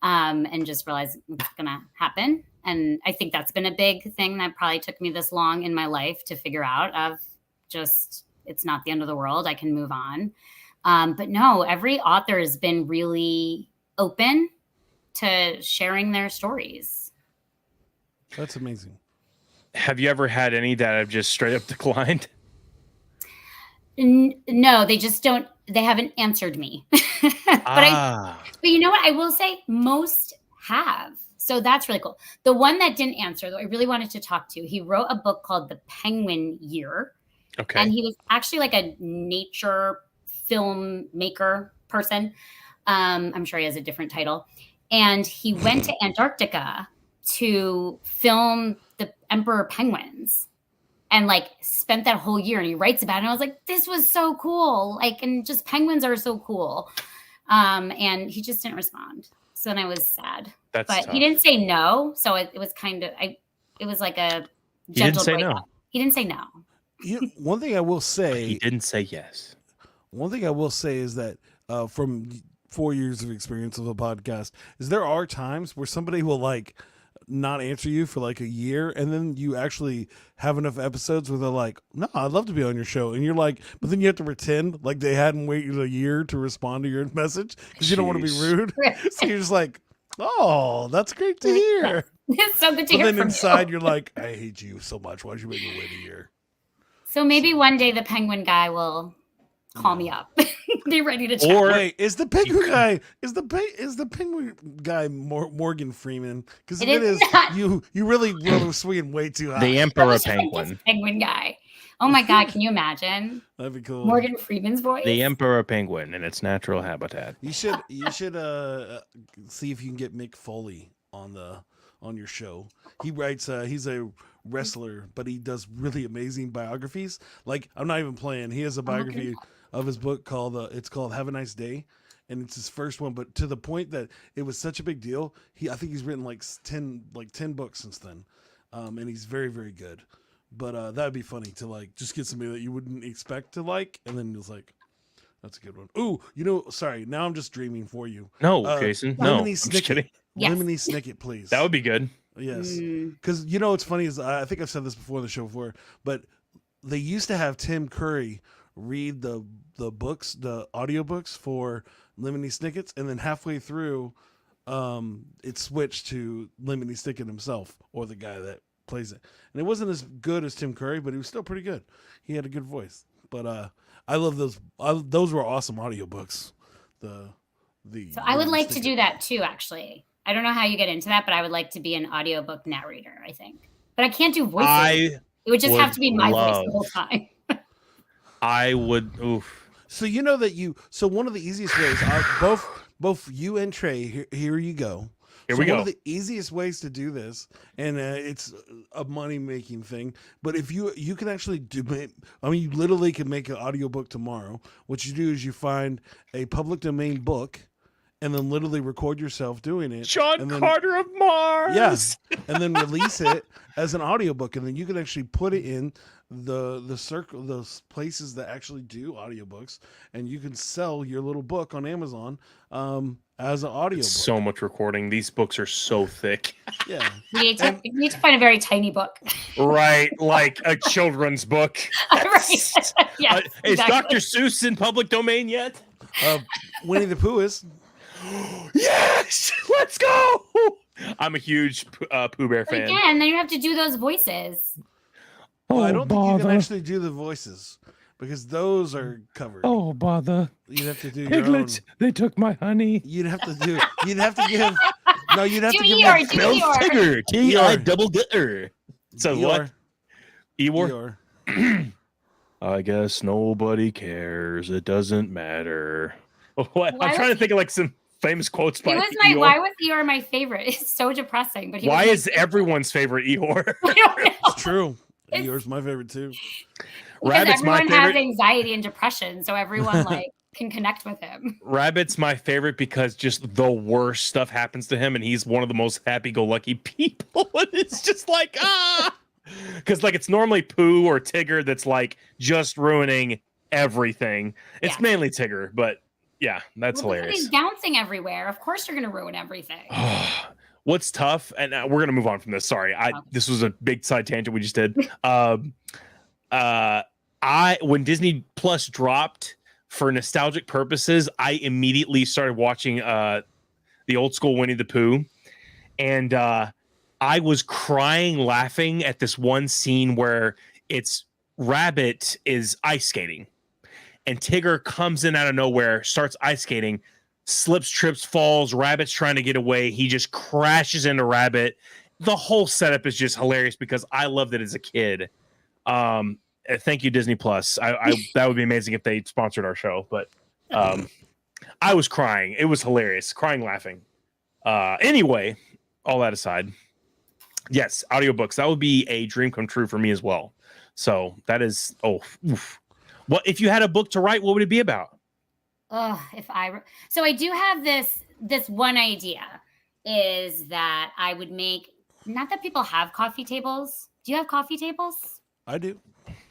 And just realize it's gonna happen. And I think that's been a big thing that probably took me this long in my life to figure out of just, it's not the end of the world. I can move on. But no, every author has been really open to sharing their stories. That's amazing. Have you ever had any that have just straight up declined? No, they just don't. They haven't answered me. But you know what? I will say most have. So that's really cool. The one that didn't answer, though, I really wanted to talk to. He wrote a book called The Penguin Year. Okay. And he was actually like a nature filmmaker person. I'm sure he has a different title. And he went to Antarctica to film the emperor penguins and like spent that whole year. And he writes about it. And I was like, this was so cool. Like, and just penguins are so cool. And he just didn't respond. So then I was sad. But tough. He didn't say no. So it was kind of, it was like a gentle breakup. He didn't say no. One thing I will say. He didn't say yes. One thing I will say is that from 4 years of experience of a podcast is there are times where somebody will like not answer you for like a year, and then you actually have enough episodes where they're like, no, I'd love to be on your show. And you're like, but then you have to pretend like they hadn't waited a year to respond to your message because you don't want to be rude. So you're just like, oh, that's great to hear. It's so good to hear then from inside you. You're like, I hate you so much. Why'd you make me wait a year? So maybe one day the penguin guy will call me up. Be ready to chat. Or wait, is the penguin guy Morgan Freeman? Because if it is, you really were swinging way too high. The Emperor Penguin. Penguin guy. Oh my God, can you imagine? That'd be cool. Morgan Freeman's voice. The Emperor Penguin in its natural habitat. You should see if you can get Mick Foley on your show. He writes. He's a wrestler, but he does really amazing biographies. Like, I'm not even playing. He has a biography of his book called Have a Nice Day, and it's his first one, but to the point that it was such a big deal. I think he's written like 10 books since then, and he's very, very good. But that'd be funny to like just get somebody that you wouldn't expect to like, and then it's like, that's a good one. Ooh, sorry, now I'm just dreaming for you. No, Jason, no, I'm just kidding. Yes. Lemony Snicket, please. That would be good. Yes, because what's funny is I think I've said this before on the show before, but they used to have Tim Curry read the books, the audiobooks for Lemony Snicket's, and then halfway through, it switched to Lemony Snicket himself, or the guy that plays it. And it wasn't as good as Tim Curry, but he was still pretty good. He had a good voice. But I love those. Those were awesome audiobooks. So I would like to do that too, actually. I don't know how you get into that, but I would like to be an audiobook narrator, I think. But I can't do voices. It would just have to be my voice the whole time. I would. Oof. So So one of the easiest ways, both you and Trey, here you go. One of the easiest ways to do this, and it's a money-making thing, but if you can actually you literally can make an audiobook tomorrow. What you do is you find a public domain book, and then literally record yourself doing it. John Carter of Mars! Yes, and then release it as an audiobook, and then you can actually put it in those places that actually do audiobooks, and you can sell your little book on Amazon as an audiobook. So much recording. These books are so thick. Yeah. You need to find a very tiny book. Right, like a children's book. Right. Yeah. Is Dr. Seuss in public domain yet? Winnie the Pooh is. Yes! Let's go! I'm a huge Pooh Bear fan. Again, then you have to do those voices. I don't think you can actually do the voices because those are covered. Oh, bother. You'd have to do Piglets, your own. they took my honey. You'd have to give. You'd have to give Tigger. T-I double gutter. So what? Eeyore? I guess nobody cares. It doesn't matter. What? I'm trying to think of like some famous quotes by Eeyore. Why was Eeyore my favorite? It's so depressing. But why is everyone's favorite Eeyore? I don't know. It's true. Eeyore's my favorite too. Rabbit's my favorite. Everyone has anxiety and depression, so everyone can connect with him. Rabbit's my favorite because just the worst stuff happens to him, and he's one of the most happy-go-lucky people. And it's just like because like it's normally Pooh or Tigger that's like just ruining everything. It's mainly Tigger, but yeah, that's hilarious. He's bouncing everywhere. Of course, you're gonna ruin everything. what's tough, and we're gonna move on from this. Sorry, this was a big side tangent we just did. When Disney Plus dropped for nostalgic purposes, I immediately started watching the old school Winnie the Pooh, and I was crying laughing at this one scene where it's Rabbit is ice skating, and Tigger comes in out of nowhere, starts ice skating, slips, trips, falls. Rabbit's trying to get away. He just crashes into Rabbit. The whole setup is just hilarious because I loved it as a kid. Thank you, Disney Plus. I that would be amazing if they sponsored our show. But I was crying. It was hilarious. Crying, laughing. Anyway, all that aside, yes, audiobooks. That would be a dream come true for me as well. So that is What if you had a book to write? What would it be about? So I do have this one idea is that I would make, not that people have coffee tables. Do you have coffee tables? I do.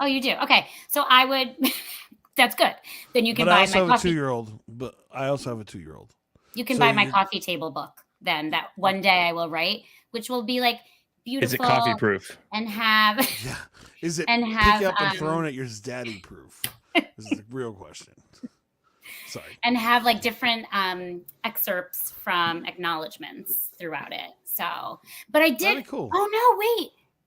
Oh, you do? Okay. So I would, that's good. Then you can but buy I also my have coffee. a 2-year-old, but I also have a 2-year-old. You can buy my coffee table book then that one day I will write, which will be like beautiful. Is it coffee proof? And have, Yeah. Is it and have, pick up and thrown at your daddy proof? This is the real question. Sorry. And have like different excerpts from Acknowledgments throughout it. So, but I did. That'd be cool. Oh no,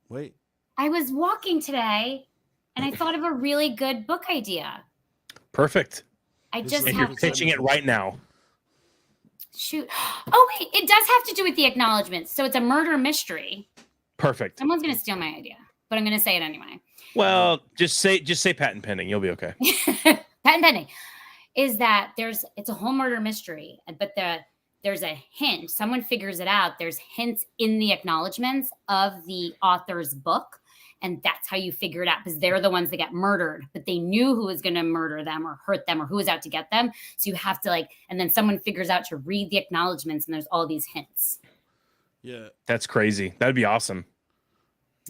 Wait. I was walking today and I thought of a really good book idea. Perfect. I This just is And have you're to pitching it right now. shoot. Oh wait, it does have to do with the Acknowledgments. So it's a murder mystery. Perfect. Someone's gonna steal my idea, but I'm gonna say it anyway. Well, just say patent pending. You'll be okay. Patent pending is that it's a whole murder mystery, but there's a hint. Someone figures it out. There's hints in the acknowledgments of the author's book. And that's how you figure it out, because they're the ones that got murdered, but they knew who was going to murder them or hurt them or who was out to get them. So you have to and then someone figures out to read the acknowledgments and there's all these hints. Yeah. That's crazy. That'd be awesome.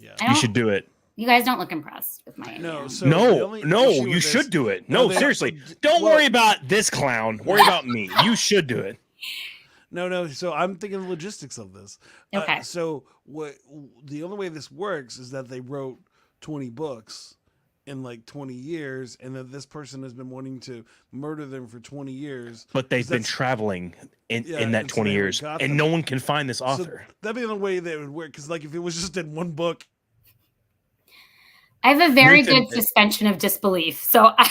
Yeah. You should do it. You guys don't look impressed with my idea. No. So No, you should do it. No, seriously. Don't worry about this clown. Worry about me. You should do it. No. So I'm thinking logistics of this. Okay. So the only way this works is that they wrote 20 books in like 20 years, and that this person has been wanting to murder them for 20 years. But they've been traveling in that and so 20 they years, got and them. no one can find this So author. that'd be the only way that it would work. Because like if it was just in one book. I have a very Nathan, good suspension of disbelief. So I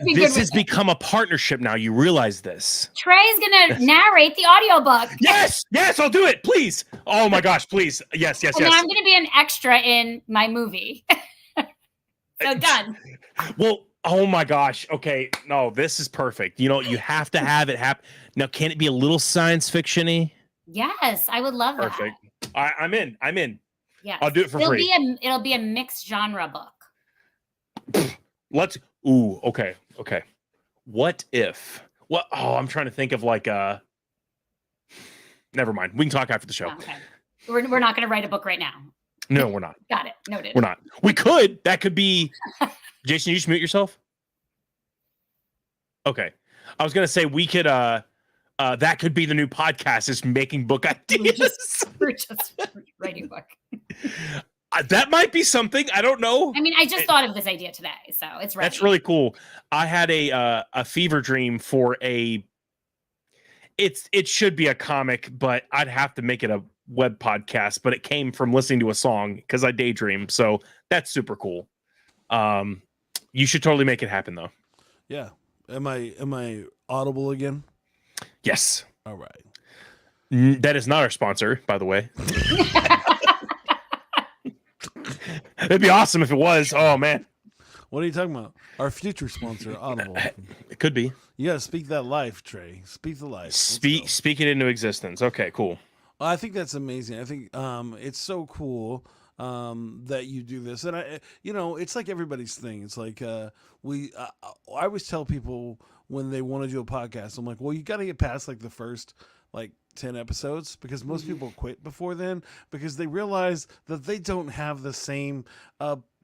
think this has become a partnership now. You realize this. Trey's going to narrate the audiobook. Yes, I'll do it. Please. Oh my gosh, please. Yes. And then I'm going to be an extra in my movie. So done. Well, oh my gosh. Okay. No, this is perfect. You have to have it happen. Now, can it be a little science fiction-y? Yes, I would love Perfect. that. I'm in. Yes. I'll do it for free. It'll be a mixed genre book. Okay. What if? I'm trying to think of never mind. We can talk after the show. Oh, okay. We're not going to write a book right now. No, we're not. Got it. Noted. We're not. We could. That could be. Jason, you just mute yourself. Okay. I was gonna say we could. That could be the new podcast. Is making book ideas. We're just writing a book. That might be something. I don't know. I mean, I just thought of this idea today, so it's ready. That's really cool. I had a fever dream for a. It should be a comic, but I'd have to make it a web podcast. But it came from listening to a song because I daydream. So that's super cool. You should totally make it happen, though. Yeah. Am I audible again? Yes. All right. That is not our sponsor, by the way. It'd be awesome if it was. Oh man. What are you talking about? Our future sponsor, Audible. It could be. You gotta speak that life, Trey. Speak the life. Speak it into existence. Okay, cool. I think that's amazing. I think it's so cool that you do this, and it's like everybody's thing. It's like I always tell people when they want to do a podcast, I'm like, well, you got to get past like the first 10 episodes, because most people quit before then because they realize that they don't have the same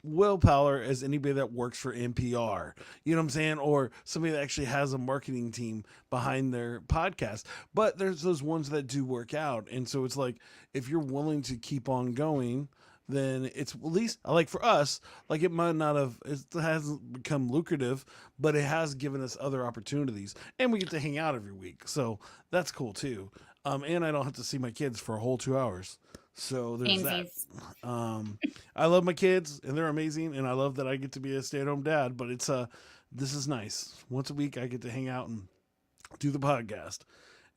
willpower as anybody that works for NPR. You know what I'm saying? Or somebody that actually has a marketing team behind their podcast. But there's those ones that do work out. And so it's like, if you're willing to keep on going, then it's at least like for us, like it might not have, it hasn't become lucrative, but it has given us other opportunities, and we get to hang out every week. So that's cool too. And I don't have to see my kids for a whole 2 hours. So there's that. I love my kids and they're amazing, and I love that I get to be a stay-at-home dad, but it's this is nice. Once a week I get to hang out and do the podcast.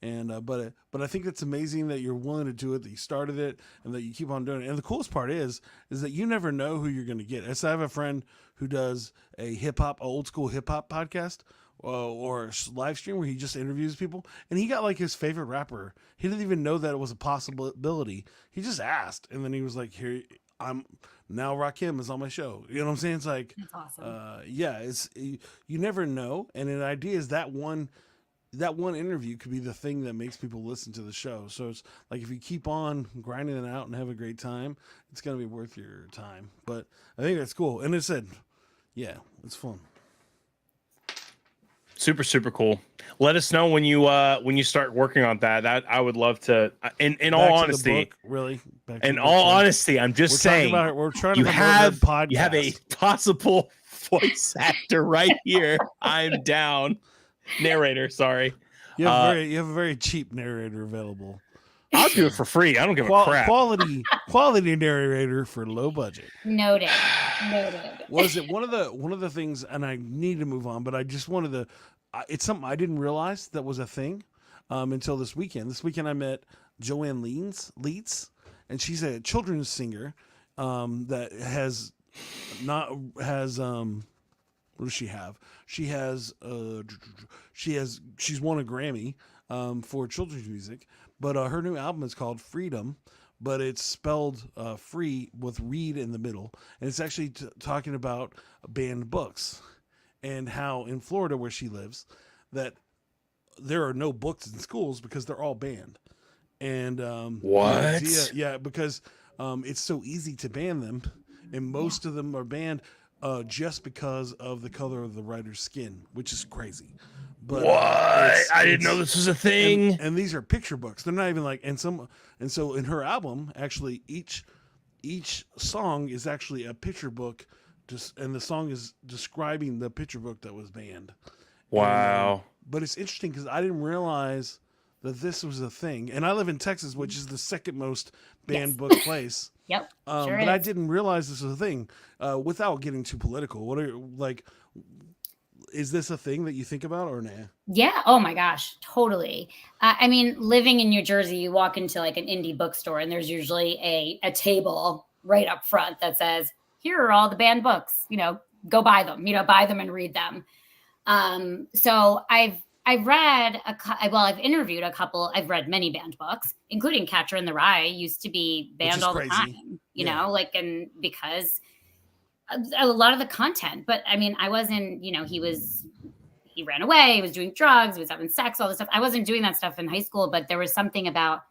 And but I think it's amazing that you're willing to do it, that you started it, and that you keep on doing it. And the coolest part is that you never know who you're going to get. So I have a friend who does a old school hip hop podcast or live stream where he just interviews people, and he got like his favorite rapper. He didn't even know that it was a possibility. He just asked, and then he was like, "Here, I'm now. Rakim is on my show." You know what I'm saying? It's like, that's awesome. yeah, it's you never know, and an idea is that one interview could be the thing that makes people listen to the show. So it's like, if you keep on grinding it out and have a great time, it's going to be worth your time. But I think that's cool. And it said, yeah, it's fun. Super, super cool. Let us know when you start working on that. That I would love to. In all honesty, really. In all honesty, I'm just saying. We're trying you to have podcast. You have a possible voice actor right here. I'm down. Narrator, sorry. You have a very cheap narrator available. I'll do it for free. I don't give a crap. Quality narrator for low budget. Noted. Was it one of the things? And I need to move on, but I just wanted to. It's something I didn't realize that was a thing until this weekend. This weekend I met Joanne Leeds, and she's a children's singer that what does she have? She's won a Grammy for children's music, but her new album is called Freedom, but it's spelled free with read in the middle, and it's actually talking about banned books and how in Florida, where she lives, that there are no books in schools because they're all banned. And what? Yeah, because it's so easy to ban them, and most of them are banned just because of the color of the writer's skin, which is crazy. But what? I didn't know this was a thing. And these are picture books. They're not even like, and so in her album, actually each song is actually a picture book, and the song is describing the picture book that was banned. Wow. But it's interesting because I didn't realize that this was a thing. And I live in Texas, which is the second most banned book place. Yep. But I didn't realize this was a thing. Without getting too political, is this a thing that you think about or nah? Yeah. Oh my gosh. Totally. I mean, living in New Jersey, you walk into like an indie bookstore and there's usually a table right up front that says, here are all the banned books, go buy them, buy them and read them. So I've read I've interviewed a couple. I've read many banned books, including Catcher in the Rye used to be banned all the time, and because a lot of the content, but I mean, I wasn't, he ran away, he was doing drugs, he was having sex, all this stuff. I wasn't doing that stuff in high school, but there was something about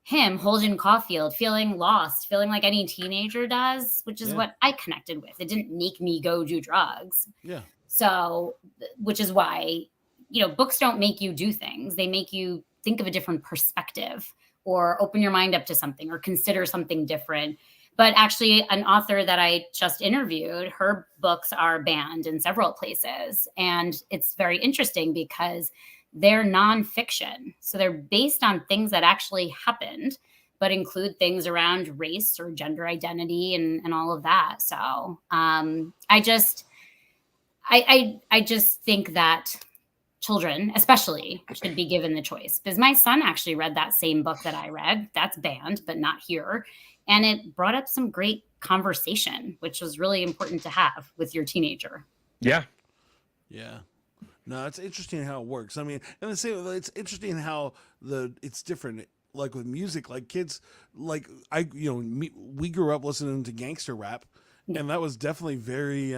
him, Holden Caulfield, feeling lost, feeling like any teenager does, which is what I connected with. It didn't make me go do drugs. Yeah. So, which is why, books don't make you do things. They make you think of a different perspective or open your mind up to something or consider something different. But actually, an author that I just interviewed, her books are banned in several places. And it's very interesting because they're nonfiction. So they're based on things that actually happened, but include things around race or gender identity and all of that. So I just think that children, especially, should be given the choice. Because my son actually read that same book that I read. That's banned, but not here. And it brought up some great conversation, which was really important to have with your teenager. Yeah. Yeah. No, it's interesting how it works. I mean, and it's interesting how it's different. Like with music, like kids, like we grew up listening to gangster rap, and that was definitely very.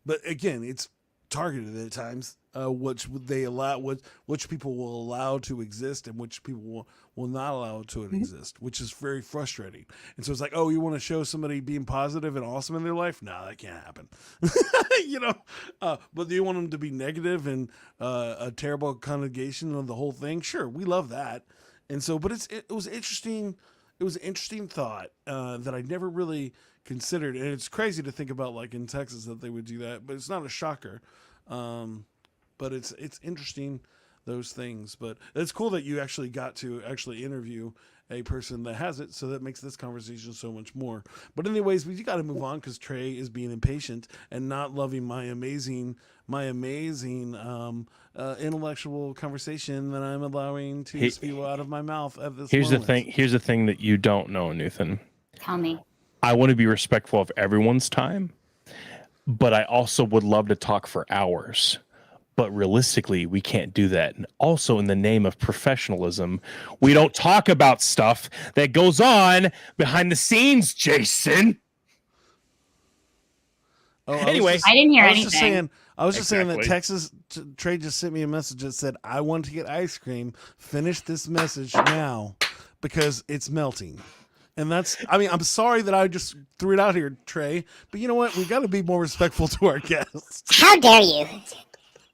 But again, it's targeted at times, which they allow, which people will allow to exist, and which people will not allow to exist, which is very frustrating. And so it's like, oh, you want to show somebody being positive and awesome in their life? No, that can't happen. But do you want them to be negative and a terrible conjugation of the whole thing? Sure, we love that. And so, but it was interesting. It was an interesting thought that I never really considered, and it's crazy to think about, like in Texas, that they would do that. But it's not a shocker. But it's interesting, those things. But it's cool that you actually got to actually interview a person that has it, so that makes this conversation so much more. But anyways, we got to move on because Trey is being impatient and not loving my amazing intellectual conversation that I'm allowing to spew out of my mouth at this moment. Here's the thing that you don't know, Nutan. Tell me. I want to be respectful of everyone's time, but I also would love to talk for hours. But realistically, we can't do that. And also, in the name of professionalism, we don't talk about stuff that goes on behind the scenes, Jason. Oh, anyway, I didn't hear anything. I was just saying that Texas Trey just sent me a message that said, I want to get ice cream. Finish this message now because it's melting. And I'm sorry that I just threw it out here, Trey. But you know what? We got to be more respectful to our guests. How dare you?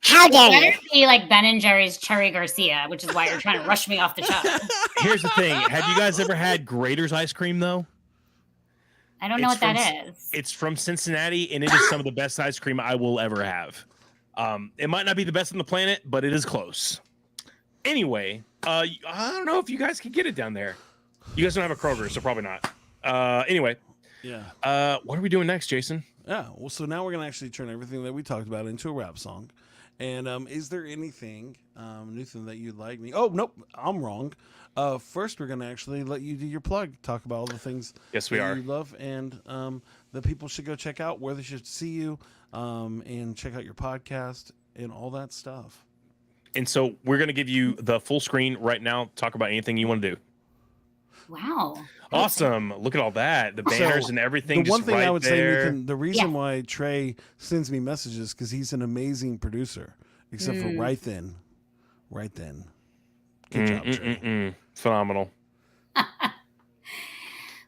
How dare you? Better be like Ben and Jerry's Cherry Garcia, which is why you're trying to rush me off the show. Here's the thing. Have you guys ever had Grater's ice cream, though? I don't know what that is. It's from Cincinnati, and it is some of the best ice cream I will ever have. It might not be the best on the planet, but it is close. Anyway, I don't know if you guys can get it down there. You guys don't have a Kroger, so probably not. Anyway. Yeah. What are we doing next, Jason? Yeah. Well, so now we're going to actually turn everything that we talked about into a rap song. And is there anything, Nutan, that you'd like me? Oh, nope, I'm wrong. First, we're going to actually let you do your plug. Talk about all the things you love and that people should go check out, where they should see you, and check out your podcast and all that stuff. And so we're going to give you the full screen right now. Talk about anything you want to do. Wow. Awesome. Look at all that. The banners and everything. The one thing I would say, Nutan, the reason Yeah. why Trey sends me messages because he's an amazing producer, except for right then. Good job, Trey. Phenomenal.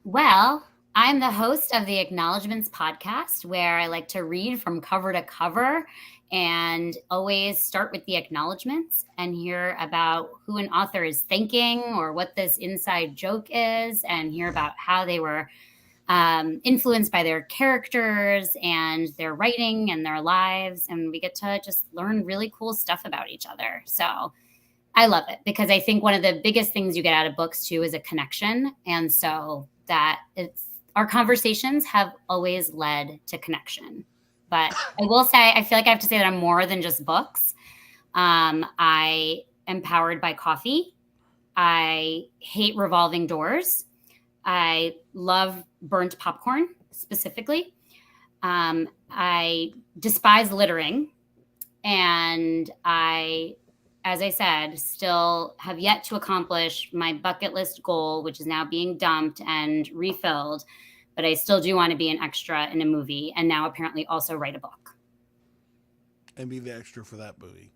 Well, I'm the host of the Acknowledgments podcast, where I like to read from cover to cover and always start with the acknowledgments and hear about who an author is thinking or what this inside joke is, and hear about how they were influenced by their characters and their writing and their lives. And we get to just learn really cool stuff about each other. So I love it because I think one of the biggest things you get out of books too is a connection. And so our conversations have always led to connection. But I will say, I feel like I have to say that I'm more than just books. I am powered by coffee. I hate revolving doors. I love burnt popcorn specifically. I despise littering. And as I said, still have yet to accomplish my bucket list goal, which is now being dumped and refilled. But I still do want to be an extra in a movie, and now apparently also write a book. And be the extra for that movie.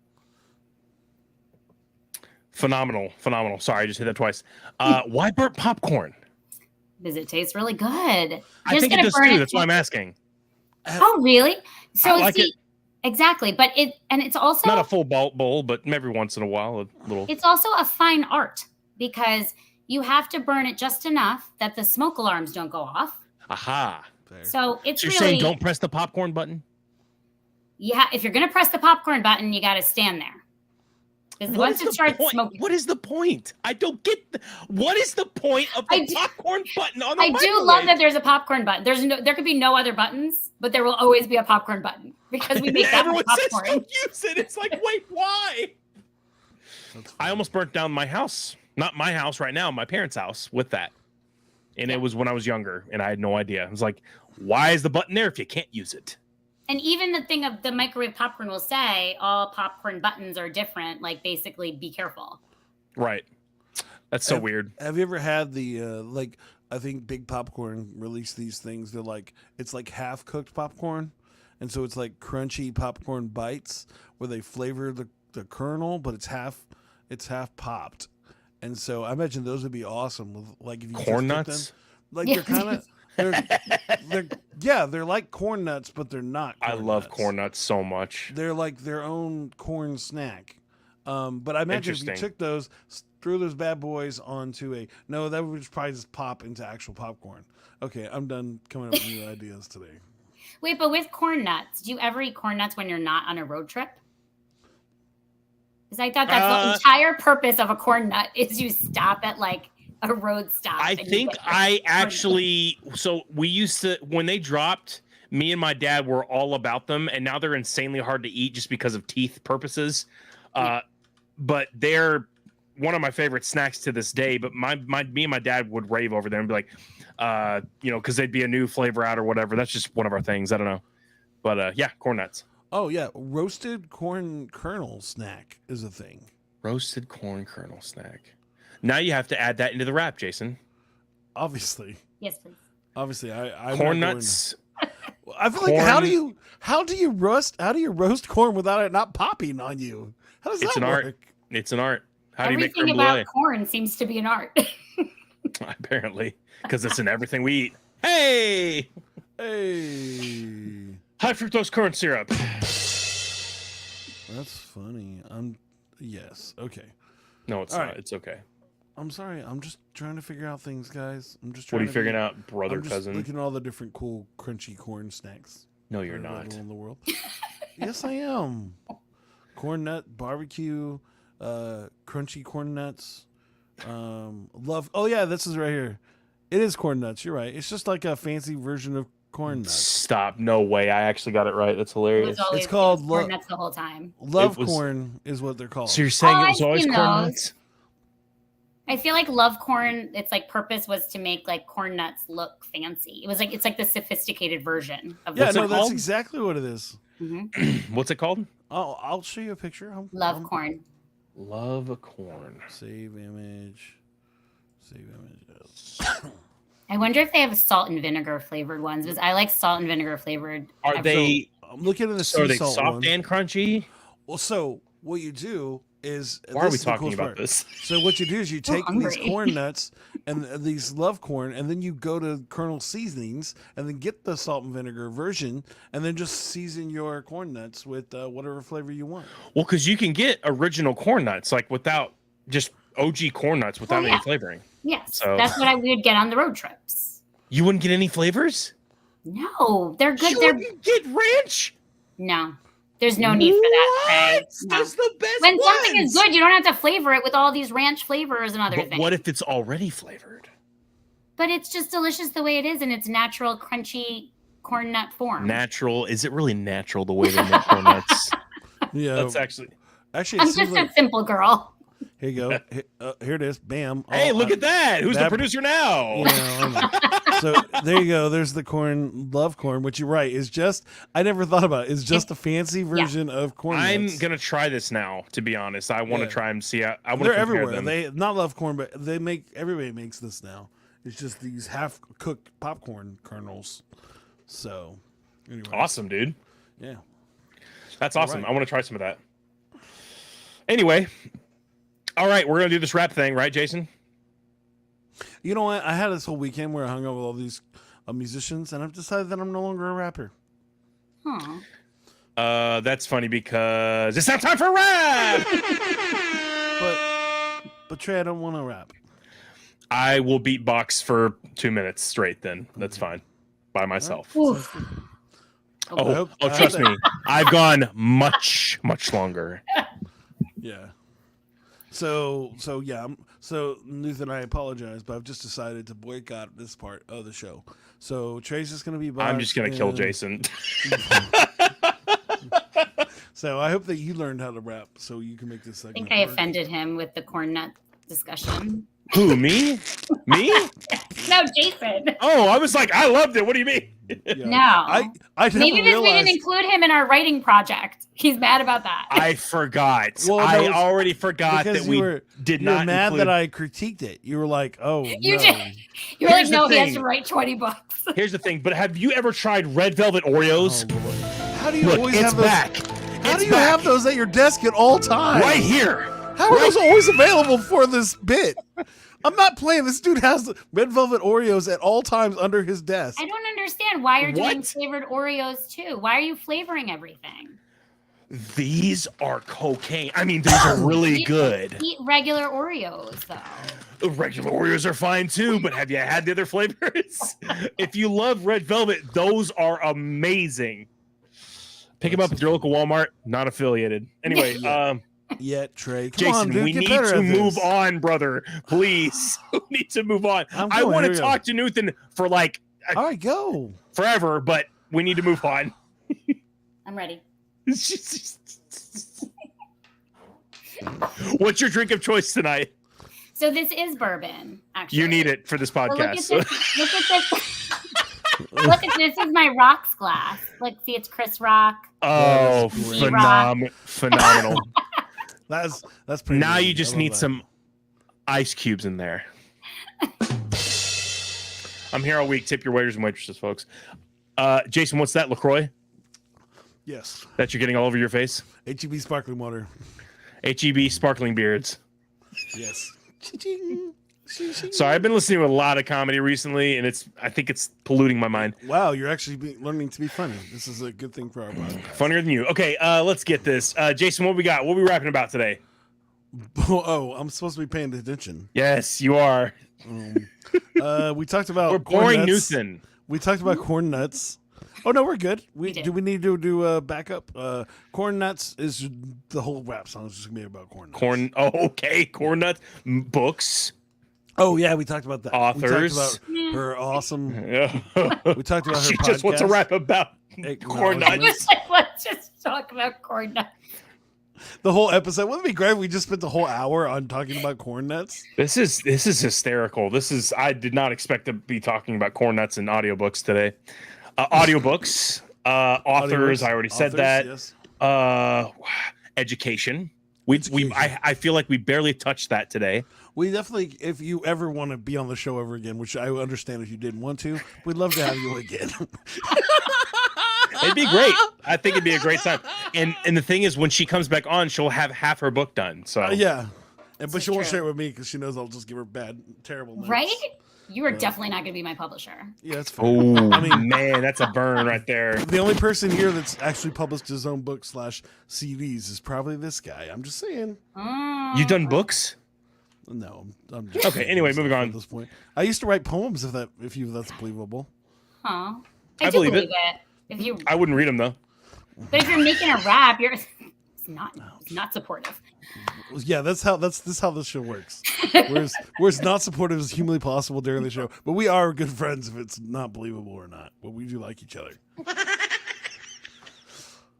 Phenomenal. Sorry, I just hit that twice. Why burnt popcorn? Because it tastes really good. I think it does too. That's why I'm asking. Oh, really? So I like it. Exactly, but it's also not a full bowl, but every once in a while, a little. It's also a fine art because you have to burn it just enough that the smoke alarms don't go off. Aha. So it's you're really saying don't press the popcorn button? Yeah, if you're going to press the popcorn button, you got to stand there. Because once it starts smoking. What is the point? I don't get what is the point of the popcorn button on the microwave? I do love that there's a popcorn button. There could be no other buttons, but there will always be a popcorn button because we make that everyone popcorn. says don't use it. It's like, wait, why? I almost burnt down my house. Not my house right now, my parents' house with that. And it was when I was younger and I had no idea. I was like, why is the button there if you can't use it? And even the thing of the microwave popcorn will say all popcorn buttons are different. Like basically be careful. Right. That's so weird. Have you ever had the, I think Big Popcorn released these things. They're like, it's like half cooked popcorn. and so it's like crunchy popcorn bites where they flavor the kernel, but it's half popped. And so I imagine those would be awesome with like if you corn just took nuts. them, like they're kind of they're like corn nuts, but they're not. I love corn nuts so much. They're like their own corn snack. But I imagine if you took those, threw those bad boys onto that would probably just pop into actual popcorn. Okay, I'm done coming up with new ideas today. Wait, but with corn nuts, do you ever eat corn nuts when you're not on a road trip? Because I thought that's the entire purpose of a corn nut is you stop at like a road stop. I think so we used to, when they dropped, me and my dad were all about them, and now they're insanely hard to eat just because of teeth purposes. But they're one of my favorite snacks to this day. But me and my dad would rave over them and be like, because they'd be a new flavor out or whatever. That's just one of our things. I don't know. But yeah, corn nuts. Oh, yeah. Roasted corn kernel snack is a thing. Roasted corn kernel snack. Now you have to add that into the wrap, Jason. Obviously. Yes, please. Obviously, I'm corn nuts. I feel like how do you roast corn without it not popping on you? How does that work? Art. It's an art. How do you make everything about corn seems to be an art? Apparently, because it's in everything we eat. Hey, high fructose corn syrup. That's funny. Yes. Okay. No, it's not. Right. It's okay. I'm sorry. I'm just trying to figure out things, guys. I'm just trying. What are you to figuring out, brother, cousin? Looking at all the different cool crunchy corn snacks. No, you're not. In the world. Yes, I am. Corn nut barbecue, crunchy corn nuts. Love. Oh yeah, this is right here. It is corn nuts. You're right. It's just like a fancy version of corn nuts. Stop. No way. I actually got it right. That's hilarious. It's called corn nuts the whole time. Love corn is what they're called. So you're saying it was always corn nuts? I feel like love corn, its like purpose was to make like corn nuts look fancy. It was like it's like the sophisticated version of that's exactly what it is. Mm-hmm. What's it called? Oh, I'll show you a picture. Love corn. Love corn. Save image. Save images. I wonder if they have salt and vinegar flavored ones, because I like salt and vinegar flavored. Are they? I'm looking at the so are they soft one. And crunchy? Well, so what you do is why are we talking about this? So what you do is you take these corn nuts and these love corn, and then you go to Kernel Seasonings and then get the salt and vinegar version, and then just season your corn nuts with whatever flavor you want. Well, because you can get original corn nuts like without just OG corn nuts without any flavoring. Yes, so that's what we would get on the road trips. You wouldn't get any flavors? No, they're good. You wouldn't get ranch? No. There's no need for that, Craig. No. That's the best When something is good, you don't have to flavor it with all these ranch flavors and other things. What if it's already flavored? But it's just delicious the way it is in its natural, crunchy corn nut form. Natural? Is it really natural the way they make corn nuts? Yeah. That's actually I'm just a simple girl. Here you go. Here it is. Bam. Hey, look at that. Who's the producer now? You know, so there you go. There's the corn, love corn, which you're right. Is just, I never thought about it. It's just a fancy version of corn nuts. I'm going to try this now, to be honest. I want to try and see. I want They're to compare everywhere. them. They not love corn, but everybody makes this now. It's just these half-cooked popcorn kernels. So, anyway. Awesome, dude. Yeah. That's awesome. Right. I want to try some of that. Anyway. All right, we're going to do this rap thing, right, Jason? You know what? I had this whole weekend where I hung out with all these musicians, and I've decided that I'm no longer a rapper. That's funny because it's not time for rap! But Trey, I don't want to rap. I will beatbox for 2 minutes straight then. That's fine. By myself. Right. Trust me. I've gone much, much longer. Yeah. So Nutan, I apologize, but I've just decided to boycott this part of the show. So Trey's just going to be. I'm just going to kill Jason. So I hope that you learned how to rap, so you can make this segment. I think I offended him with the corn nut discussion. Who, me? Me? No, Jason. Oh, I was like, I loved it. What do you mean? Yeah. No. I maybe we didn't include him in our writing project. He's mad about that. I forgot. Well, I already forgot that we did not. You were mad that I critiqued it. You were like, "Oh, you did." You were like, "No, he has to write 20 bucks." Here's the thing. But have you ever tried red velvet Oreos? Oh, How do you Look, always it's have those? back. How do you have those at your desk at all times? Right here. How are those always available for this bit? I'm not playing. This dude has red velvet Oreos at all times under his desk. I don't understand why you're doing What? flavored Oreos too. Why are you flavoring everything? These are cocaine. I mean, these are really good. Eat regular Oreos though. The regular Oreos are fine too, but have you had the other flavors? If you love red velvet, those are amazing. Pick them up at your local Walmart, not affiliated. Anyway, Yet, Trey. Come Jason, on, dude, we get need better to at move this. on, brother. Please. We need to move on. I want to talk to Nutan for like all right, go. forever, but we need to move on. I'm ready. What's your drink of choice tonight? So this is bourbon, actually. You need it for this Well, podcast. look at this. Look at this. Is my rocks glass. Like, see, it's Chris Rock. Oh, phenomenal. That's pretty Now good. you just I love need that. some ice cubes in there. I'm here all week. Tip your waiters and waitresses, folks. Jason, what's that, LaCroix? Yes. That you're getting all over your face? HEB sparkling water. HEB sparkling beards. Yes. So I've been listening to a lot of comedy recently, and I think it's polluting my mind. Wow, you're actually learning to be funny. This is a good thing for our podcast. Funnier than you. Okay, let's get this. Jason, what we got? What are we rapping about today? Oh, I'm supposed to be paying attention. Yes, you are. We talked about We're corn boring nuts. Newton. We talked about corn nuts. Oh no, we're good. did. Do we need to do a backup? Corn nuts is the whole rap song is just gonna be about corn nuts. Okay. Corn nuts. Books. Oh yeah, we talked about that. Authors. We talked about her awesome. We We talked about her She podcast. just wants to rap about corn nuts. Let's just talk about corn nuts. The whole episode. Wouldn't it be great if we just spent the whole hour on talking about corn nuts? This is hysterical. I did not expect to be talking about corn nuts and audiobooks today. Audiobooks, authors. Audiobooks, I already said authors, that. Yes. Education. Education. I feel like we barely touched that today. We definitely, if you ever want to be on the show ever again, which I understand if you didn't want to, we'd love to have you again. It'd be great. I think it'd be a great time. And the thing is, when she comes back on, she'll have half her book done. So Yeah. But she won't true. share it with me because she knows I'll just give her bad, terrible notes. Right? You are definitely not going to be my publisher. Yeah, that's fair. Oh, I mean, man, that's a burn right there. the only person here that's actually published his own book / CDs is probably this guy. I'm just saying. You done books? No, I'm just Okay, anyway, saying moving on. At this point, I used to write poems. If that's believable. Huh? I do believe it. If you, I wouldn't read them though. but if you're making a rap, it's not supportive. Yeah, this how this show works. Whereas not supportive is humanly possible during the show, but we are good friends if it's not believable or not. But we do like each other.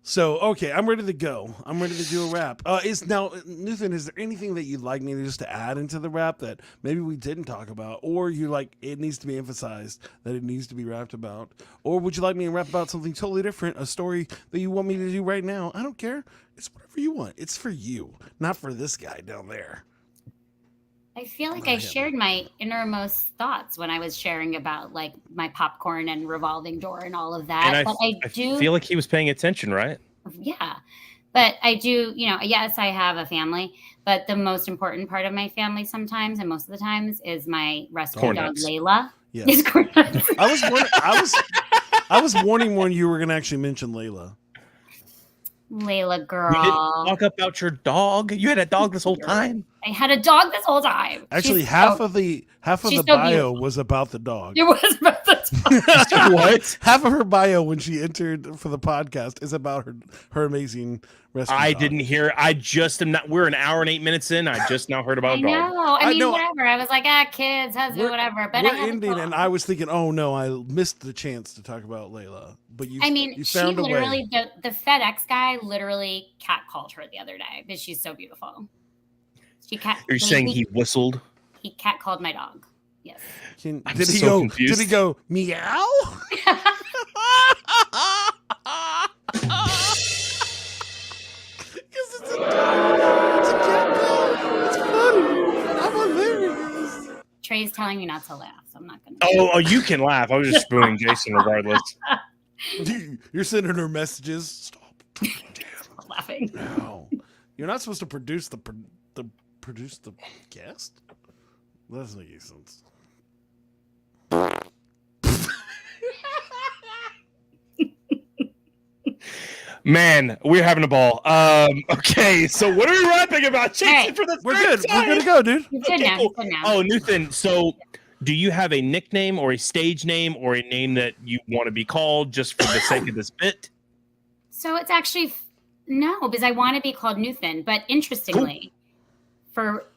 So okay, I'm ready to go. I'm ready to do a rap. Nutan, is there anything that you'd like me to just to add into the rap that maybe we didn't talk about, or you like it needs to be emphasized that it needs to be rapped about, or would you like me to rap about something totally different, a story that you want me to do right now? I don't care. It's whatever you want. It's for you, not for this guy down there. I feel like I shared my innermost thoughts when I was sharing about like my popcorn and revolving door and all of that. And but I do feel like he was paying attention, right? Yeah. But I do, yes, I have a family, but the most important part of my family sometimes and most of the times is my rescue Corn dog, nuts. Leila. Yeah. Is corn nuts. I was warning when you were going to actually mention Leila. Leila We didn't girl. talk about your dog. You had a dog this whole time. I had a dog this whole time. Actually, She's half so- of the she's so bio beautiful. was about the dog. It was about the dog. What? Half of her bio when she entered for the podcast is about her amazing rescue I dog. didn't hear. I just am not. We're an hour and 8 minutes in. I just now heard about I a dog. know. I mean, know. whatever. I was like, kids, husband, We're- whatever. But We're I had a ending, dog. and I was thinking, oh no, I missed the chance to talk about Layla. But you She found a way. literally, the FedEx guy literally catcalled her the other day because she's so beautiful. You're saying he whistled? He catcalled my dog. Yes. I'm Did he so go? confused. Did he go meow? Because it's a dog. It's a cat dog. It's funny. I'm hilarious. Trey's telling me not to laugh, so I'm not going to. Oh, you can laugh. I was just spooning Jason regardless. You're sending her messages. Stop. Stop laughing. No. You're not supposed to produce the guest? That doesn't make any sense. Man, we're having a ball. Okay, so what are we rapping about? Hey, for the We're third good. time? We're good to go, dude. You're good Okay, now. cool. You're good now. Oh, Nutan, so do you have a nickname or a stage name or a name that you want to be called just for the sake of this bit? So it's actually no, because I want to be called Nutan. But interestingly, for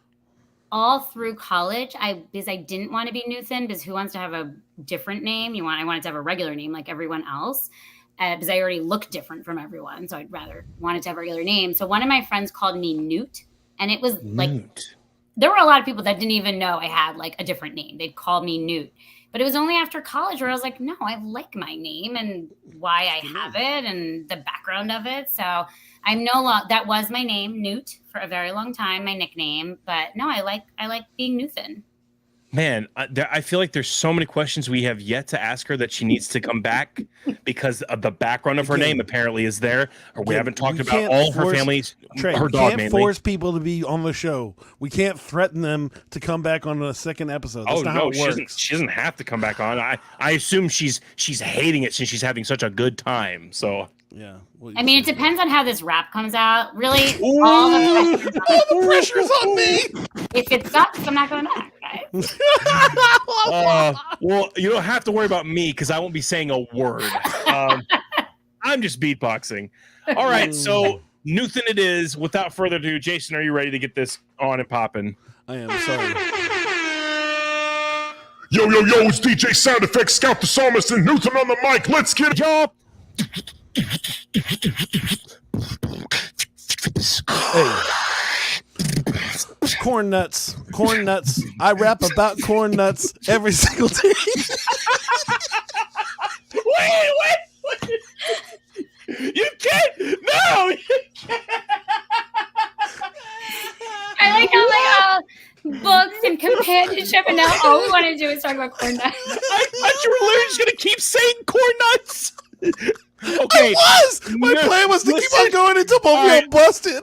all through college, because I didn't want to be Nutan, because who wants to have a different name? I wanted to have a regular name like everyone else. Because I already look different from everyone, so I'd rather wanted to have a regular name. So one of my friends called me Newt, and it was like there were a lot of people that didn't even know I had like a different name. They'd call me Newt, but it was only after college where I was like, no, I like my name and why I have it and the background of it. So I'm that was my name, Newt, for a very long time, my nickname. But no, I like being Newton. Man, I feel like there's so many questions we have yet to ask her that she needs to come back because of the background of her name apparently is there. Or we haven't talked about all of her family's, her dog can't mainly. Force people to be on the show. We can't threaten them to come back on a second episode. That's not how it works. She doesn't have to come back on. I assume she's hating it since she's having such a good time. So yeah. I mean, it depends on how this rap comes out. Really, all the pressure's on me. If it sucks, I'm not going back, guys. Well, you don't have to worry about me because I won't be saying a word. I'm just beatboxing. All right, so Nutan it is. Without further ado, Jason, are you ready to get this on and popping? I am. Sorry. Yo, it's DJ Sound Effects, Scout the Psalmist, and Nutan on the mic. Let's get it, y'all. Hey. Corn nuts. I rap about corn nuts every single day. Wait. You can't. No, you can't. I like how books and companionship, and now all we want to do is talk about corn nuts. I thought you were literally just going to keep saying corn nuts. Okay. My plan was to keep on going until both of y'all busted.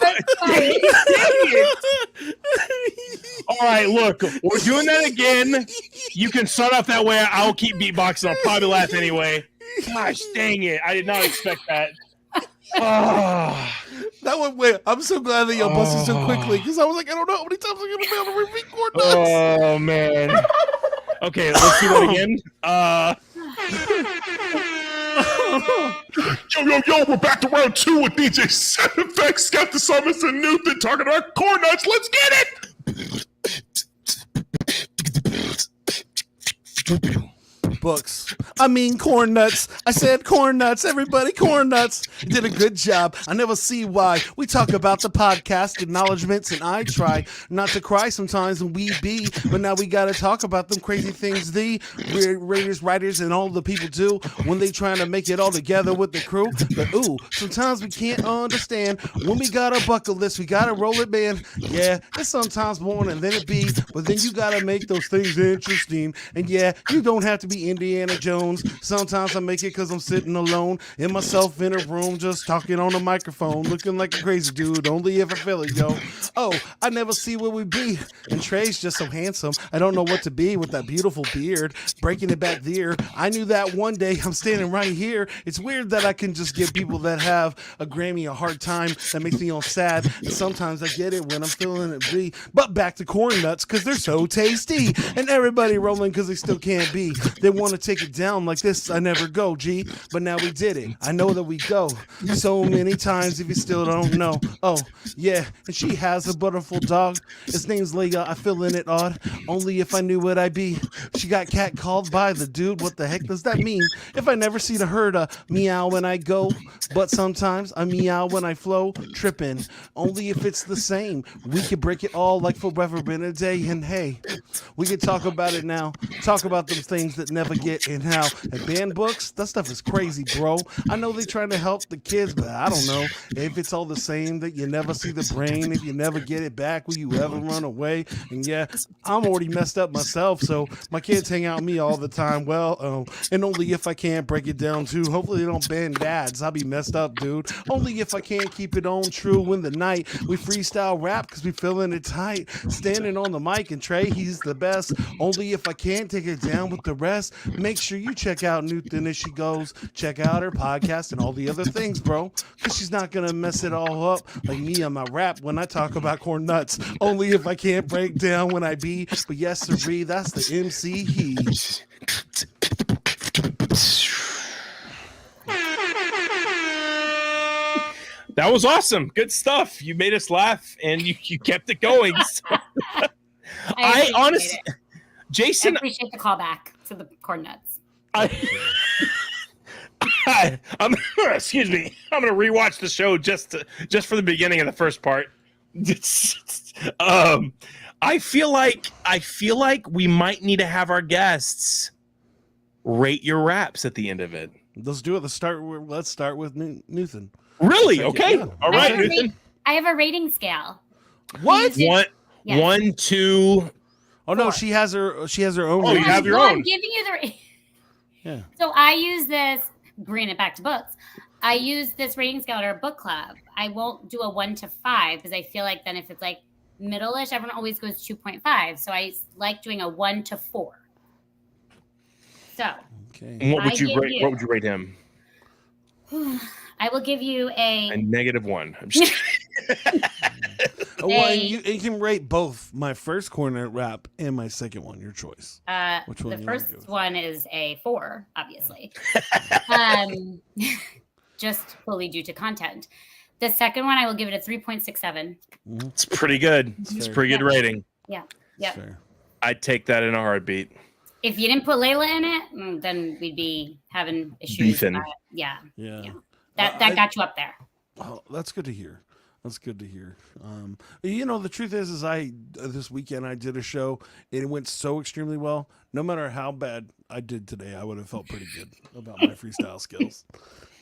All right, look, we're doing that again. You can start off that way. I'll keep beatboxing. I'll probably laugh anyway. Gosh, dang it. I did not expect that. That went way. I'm so glad that y'all busted so quickly because I was like, I don't know how many times I'm going to be able to repeat corn nuts. Oh, man. Okay, let's do that again. Yo, we're back to round 2 with DJ Sound Effects, Scout the Psalmist, and Nutan talking about corn nuts. Let's get it! Books. I mean corn nuts. I said corn nuts. Everybody, corn nuts. You did a good job. I never see why. We talk about the podcast, acknowledgments, and I try not to cry sometimes, and we be. But now we got to talk about them crazy things the readers, writers, and all the people do when they trying to make it all together with the crew. But ooh, sometimes we can't understand when we got a bucket list. We got to roll it, man. Yeah, it's sometimes more and then it be. But then you got to make those things interesting. And yeah, you don't have to be Indiana Jones. Sometimes I make it because I'm sitting alone in myself in a room just talking on a microphone looking like a crazy dude only if I feel it, yo. Oh, I never see where we be, and Trey's just so handsome. I don't know what to be with that beautiful beard breaking it back there. I knew that one day. I'm standing right here. It's weird that I can just give people that have a Grammy a hard time. That makes me all sad, and sometimes I get it when I'm feeling it be. But back to corn nuts because they're so tasty, and everybody rolling because they still can't be. They want to take it down like this. I never go, G, but now we did it. I know that we go so many times if you still don't know. Oh, yeah, and she has a beautiful dog. His name's Leila. I feel in it odd. Only if I knew what I'd be. She got cat called by the dude. What the heck does that mean? If I never see the herd meow when I go, but sometimes I meow when I flow, tripping. Only if it's the same. We could break it all like forever been a day. And hey, we could talk about it now. Talk about them things that never forget and how. And banned books, that stuff is crazy, bro. I know they're trying to help the kids, but I don't know if it's all the same that you never see the brain. If you never get it back, will you ever run away? And yeah, I'm already messed up myself, so my kids hang out with me all the time. Well, and only if I can't break it down too. Hopefully they don't ban dads. I'll be messed up, dude. Only if I can't keep it on true in the night. We freestyle rap because we feeling it tight. Standing on the mic and Trey, he's the best. Only if I can't take it down with the rest. Make sure you check out Nutan as she goes. Check out her podcast and all the other things, bro. Because she's not going to mess it all up like me on my rap when I talk about corn nuts. Only if I can't break down when I be. But yes, sirree, that's the MC he. That was awesome. Good stuff. You made us laugh and you kept it going. So. I honestly, Jason, I appreciate the callback to the corn nuts. Excuse me. I'm going to rewatch the show just for the beginning of the first part. I feel like we might need to have our guests rate your raps at the end of it. Let's do it. Let's start with Nutan. Really? Okay. Yeah. All right, Nutan. I have a rating scale. What? Yes. 1, 2. Oh no, she has her own. Oh, you have your I'm own. giving you the. Yeah. So I use this. Bringing it back to books. I use this rating scale at our book club. I won't do a 1 to 5 because I feel like then if it's like middle-ish, everyone always goes 2.5. So I like doing a 1 to 4. So. Okay. And what would you rate him? I will give you a -1. I'm just Well, you can rate both my first corner rap and my second one, your choice. Which one? The first one is a 4, obviously. Just fully due to content. The second one, I will give it a 3.67. It's pretty good. It's pretty good rating. Yeah. Yeah. I'd take that in a heartbeat. If you didn't put Leila in it, then we'd be having issues. Beefing. Yeah. Yeah. That got you up there. Oh, that's good to hear. That's good to hear. The truth is this weekend I did a show and it went so extremely well. No matter how bad I did today, I would have felt pretty good about my freestyle skills.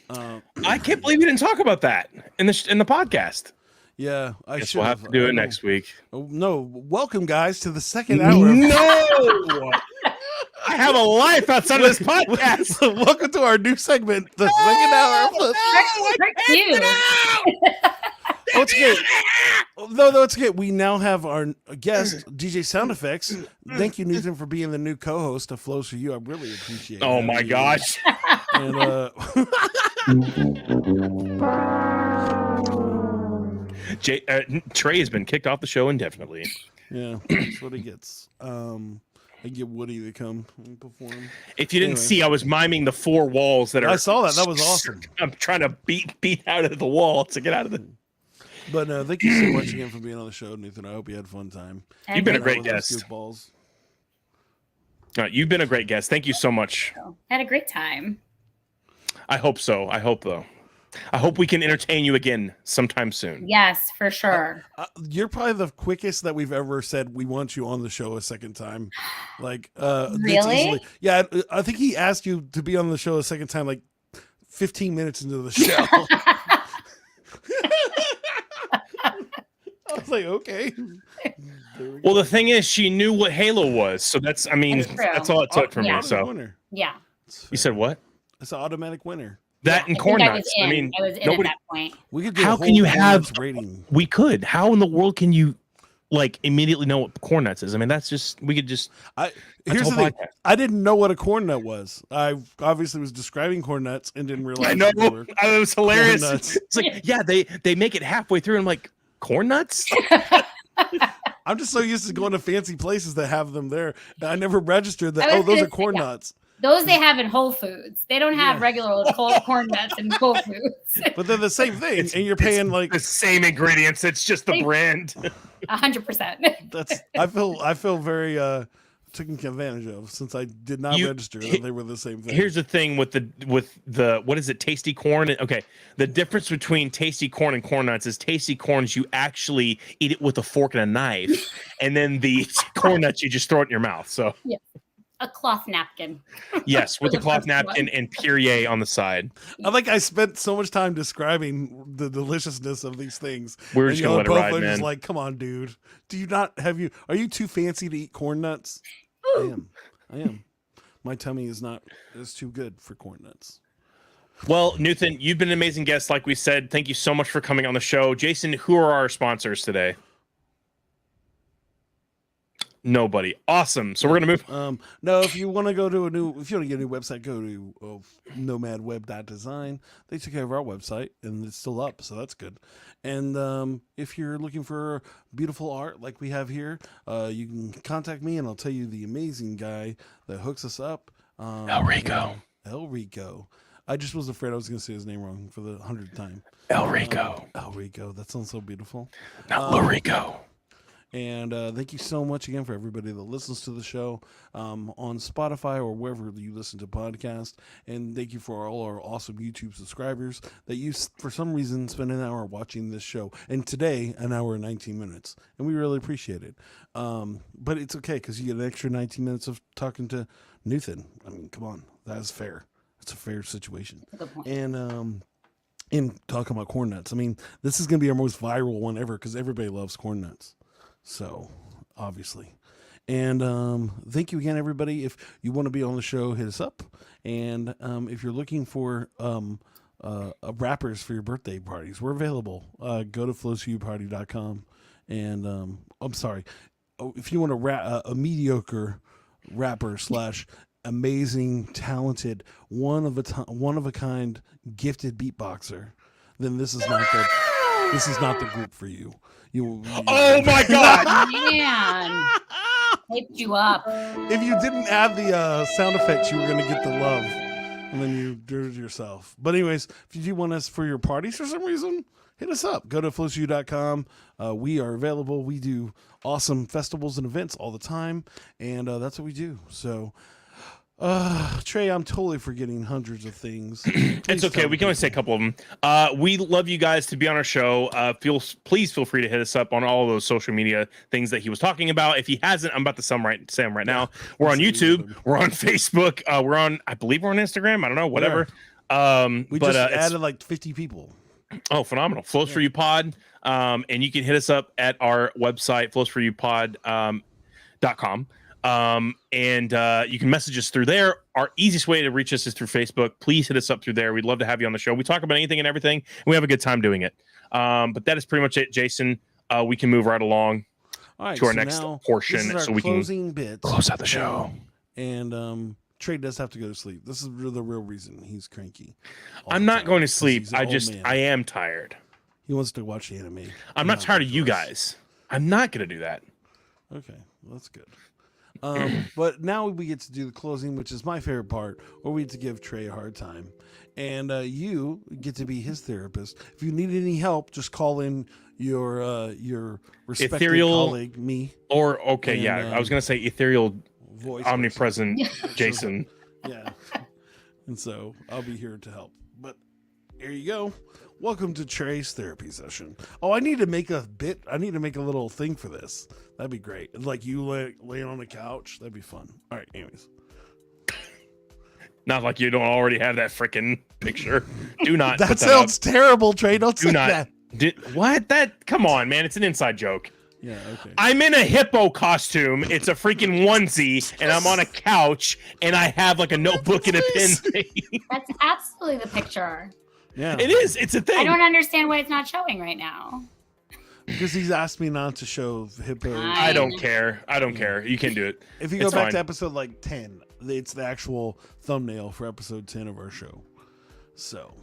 I can't believe you didn't talk about that in the podcast. Yeah, I guess should we'll have to do it next week. Oh, no, welcome guys to the second hour. No, I have a life outside of this podcast. Welcome to our new segment, the second hour. Oh, it's good. No, it's good. We now have our guest, DJ Sound Effects. Thank you, Nutan, for being the new co-host of Flows for You. I really appreciate it. Oh, my gosh. And, Trey has been kicked off the show indefinitely. Yeah, that's what he gets. I get Woody to come and perform. If you didn't see, I was miming the 4 walls that are. I saw that. That was awesome. I'm trying to beat out of the wall to get out of the. But thank you so much again for being on the show, Nutan. I hope you had a fun time. You've been a great guest. You've been a great guest. Thank you so much. Had a great time. I hope so. I hope we can entertain you again sometime soon. Yes, for sure. You're probably the quickest that we've ever said we want you on the show a second time. Like, really? Yeah, I think he asked you to be on the show a second time, like 15 minutes into the show. I was like, okay. Well, the thing is, she knew what Halo was, so that's all it took for me. So, winner. Yeah. You said what? It's an automatic winner. That and corn nuts. I was in nobody. at that point. We could do how a whole can you corn have nuts rating? We could. How in the world can you immediately know what corn nuts is? I mean, that's just we could just. Here's the thing. I didn't know what a corn nut was. I obviously was describing corn nuts and didn't realize. I know. It was hilarious. It's like, yeah, they make it halfway through. And I'm like, corn nuts. I'm just so used to going to fancy places that have them there. I never registered that. Those are corn nuts. Those they have in Whole Foods. They don't have regular old corn nuts in Whole Foods. But they're the same thing, and you're paying like the same ingredients. It's just the brand. 100%. I feel very taken advantage of since I did not register that they were the same thing. Here's the thing with the what is it, tasty corn? Okay, the difference between tasty corn and corn nuts is tasty corns you actually eat it with a fork and a knife, and then the corn nuts you just throw it in your mouth. So yeah, a cloth napkin. Yes, with a cloth napkin and Perrier on the side. I spent so much time describing the deliciousness of these things. We're just gonna let it ride, man. Just like, come on, dude. Are you too fancy to eat corn nuts? I am. My tummy is too good for corn nuts. Well, Nutan, you've been an amazing guest. Like we said, thank you so much for coming on the show. Jason, who are our sponsors today? Nobody. Awesome. So we're gonna move. No, if you want to get a new website, go to nomadweb.design. They took care of our website and it's still up, so that's good. And if you're looking for beautiful art like we have here, you can contact me and I'll tell you the amazing guy that hooks us up. El Rico. I just was afraid I was going to say his name wrong for the 100th time. El Rico. That sounds so beautiful. Not Lorico. And thank you so much again for everybody that listens to the show on Spotify or wherever you listen to podcasts. And thank you for all our awesome YouTube subscribers that you, for some reason, spend an hour watching this show. And today, an hour and 19 minutes. And we really appreciate it. But it's okay because you get an extra 19 minutes of talking to Nutan. I mean, come on. That is fair. It's a fair situation. And talking about corn nuts. I mean, this is going to be our most viral one ever because everybody loves corn nuts. So, obviously. And thank you again, everybody. If you want to be on the show, hit us up. And if you're looking for rappers for your birthday parties, we're available. Go to flowsforyouparty.com. And I'm sorry. If you want a mediocre rapper / amazing, talented, one of a kind, gifted beatboxer, then this is not the group for you. Oh my God! Man, hyped you up. If you didn't add the sound effects, you were going to get the love, and then you did it yourself. But anyways, if you do want us for your parties for some reason, hit us up. Go to flowsforyou.com. We are available. We do awesome festivals and events all the time, and that's what we do. So. Trey, I'm totally forgetting hundreds of things. It's okay. We can only say a couple of them. We love you guys to be on our show. Please feel free to hit us up on all of those social media things that he was talking about. If he hasn't, I'm about to say them right now. We're on YouTube. We're on Facebook. I believe we're on Instagram. I don't know, whatever. We just added like 50 people. Oh, phenomenal. Flows for You Pod. And you can hit us up at our website, flowsforyoupod.com. And you can message us through there. Our easiest way to reach us is through Facebook. Please hit us up through there. We'd love to have you on the show. We talk about anything and everything, and we have a good time doing it. But that is pretty much it, Jason. We can move right along to our next portion, so we can close out the show. And Trey does have to go to sleep. This is the real reason he's cranky. I'm not going to sleep. I am tired. He wants to watch the anime. I'm not tired of you guys. I'm not going to do that. Okay, well, that's good. But now we get to do the closing, which is my favorite part, where we get to give Trey a hard time. And you get to be his therapist. If you need any help, just call in your respected ethereal colleague, me. Or, I was going to say ethereal voice omnipresent Jason. Yeah. And so I'll be here to help. But here you go. Welcome to Trey's therapy session. Oh, I need to make a bit. I need to make a little thing for this. That'd be great. Like you laying on the couch. That'd be fun. All right. Anyways. Not like you don't already have that freaking picture. Do not. That sounds terrible, Trey. Don't say that. What? Come on, man. It's an inside joke. Yeah, okay. I'm in a hippo costume. It's a freaking onesie, and I'm on a couch, and I have like a notebook and a pen thing. That's absolutely the picture. Yeah, it is. It's a thing. I don't understand why it's not showing right now. Because he's asked me not to show hippos. I don't care. You can do it. If you go back to episode like 10, it's the actual thumbnail for episode 10 of our show. So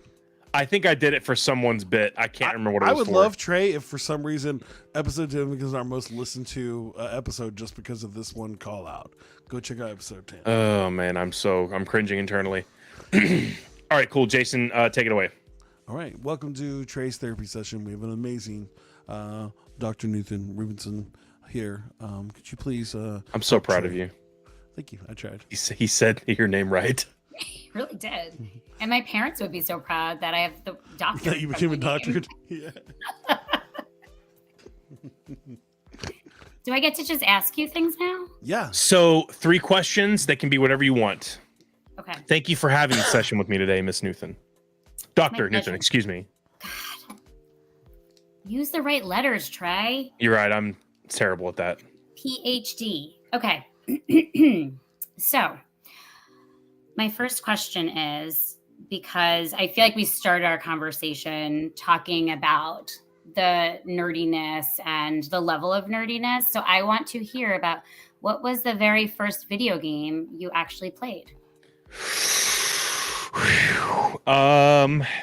I think I did it for someone's bit. I can't remember what it was for. I would love, Trey, if for some reason episode 10 becomes our most listened to episode just because of this one call out. Go check out episode 10. Oh man, I'm cringing internally. All right, cool. Jason, take it away. All right. Welcome to Trey's therapy session. We have an amazing Dr. Nutan Rubinson here. Could you please... I'm so proud of you. Thank you. I tried. He said your name right. He really did. And my parents would be so proud that I have the doctor. That you became a doctor? Yeah. Do I get to just ask you things now? Yeah. So 3 questions. They can be whatever you want. Okay. Thank you for having this session with me today, Miss Newton. Dr. My Newton, pleasure. excuse me. God. Use the right letters, Trey. You're right. I'm terrible at that. PhD. Okay. So, my first question is, because I feel like we started our conversation talking about the nerdiness and the level of nerdiness. So I want to hear about what was the very first video game you actually played?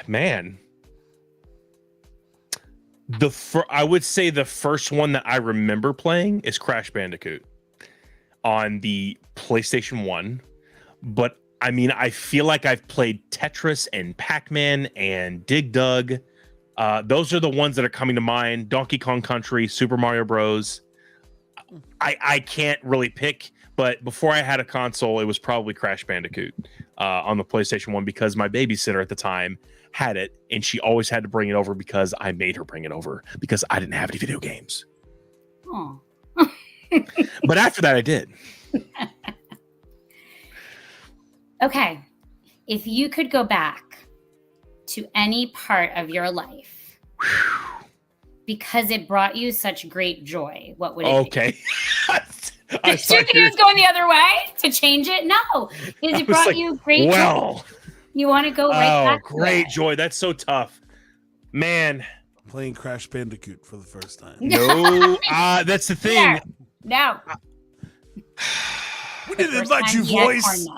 Man. I would say the first one that I remember playing is Crash Bandicoot on the PlayStation 1. But I mean, I feel like I've played Tetris and Pac-Man and Dig Dug. Those are the ones that are coming to mind. Donkey Kong Country, Super Mario Bros. I can't really pick, but before I had a console, it was probably Crash Bandicoot on the PlayStation 1 because my babysitter at the time had it, and she always had to bring it over because I made her bring it over because I didn't have any video games. Oh. But after that, I did. Okay. If you could go back to any part of your life because it brought you such great joy, what would it be? Okay. Did you think it was going the other way to change it? No. Because it brought you great joy. You want to go right back to great it. joy. That's so tough. Man. Playing Crash Bandicoot for the first time. No. That's the thing. No. We didn't invite you, voice.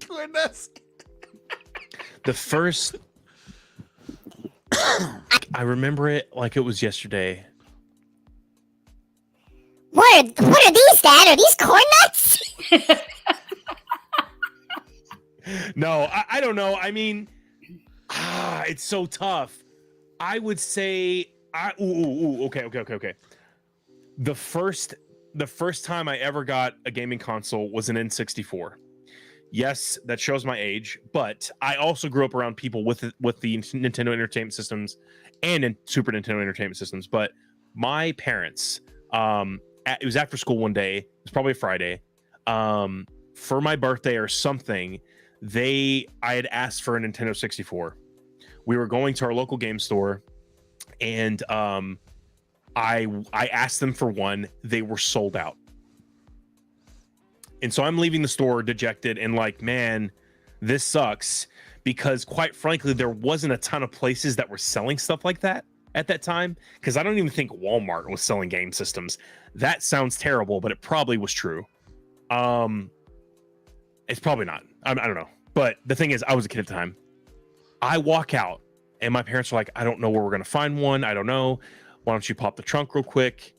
Corn nuts. The first... I remember it like it was yesterday. What are these, Dad? Are these corn nuts? No, I don't know. I mean, it's so tough. I would say, okay. The first time I ever got a gaming console was an N64. Yes, that shows my age, but I also grew up around people with the Nintendo Entertainment Systems and Super Nintendo Entertainment Systems. But my parents, it was after school one day. It was probably a Friday. For my birthday or something, I had asked for a Nintendo 64. We were going to our local game store, and I asked them for one. They were sold out. And so I'm leaving the store dejected and like, man, this sucks, because quite frankly, there wasn't a ton of places that were selling stuff like that at that time, because I don't even think Walmart was selling game systems. That sounds terrible, but it probably was true. It's probably not. I don't know. But the thing is, I was a kid at the time. I walk out and my parents are like, I don't know where we're going to find one. I don't know. Why don't you pop the trunk real quick?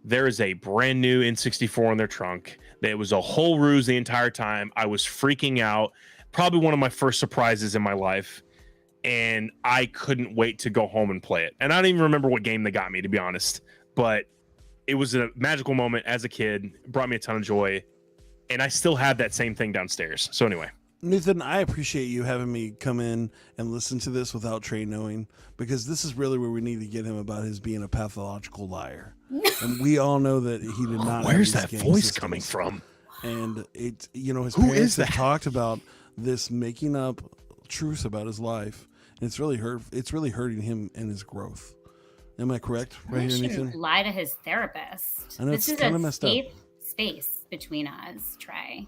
There is a brand new N64 in their trunk. It was a whole ruse the entire time. I was freaking out. Probably one of my first surprises in my life. And I couldn't wait to go home and play it. And I don't even remember what game they got me, to be honest. But it was a magical moment as a kid. It brought me a ton of joy. And I still have that same thing downstairs. So anyway. Nathan, I appreciate you having me come in and listen to this without Trey knowing, because this is really where we need to get him about his being a pathological liar. And we all know that he did not. Where's that voice coming from? And it, his Who parents is have that? talked about this making up truths about his life, and it's really hurting him and his growth. Am I correct? Right here, Nathan? Lie to his therapist. I know, this it's is kinda a messed up. safe space between us, Trey.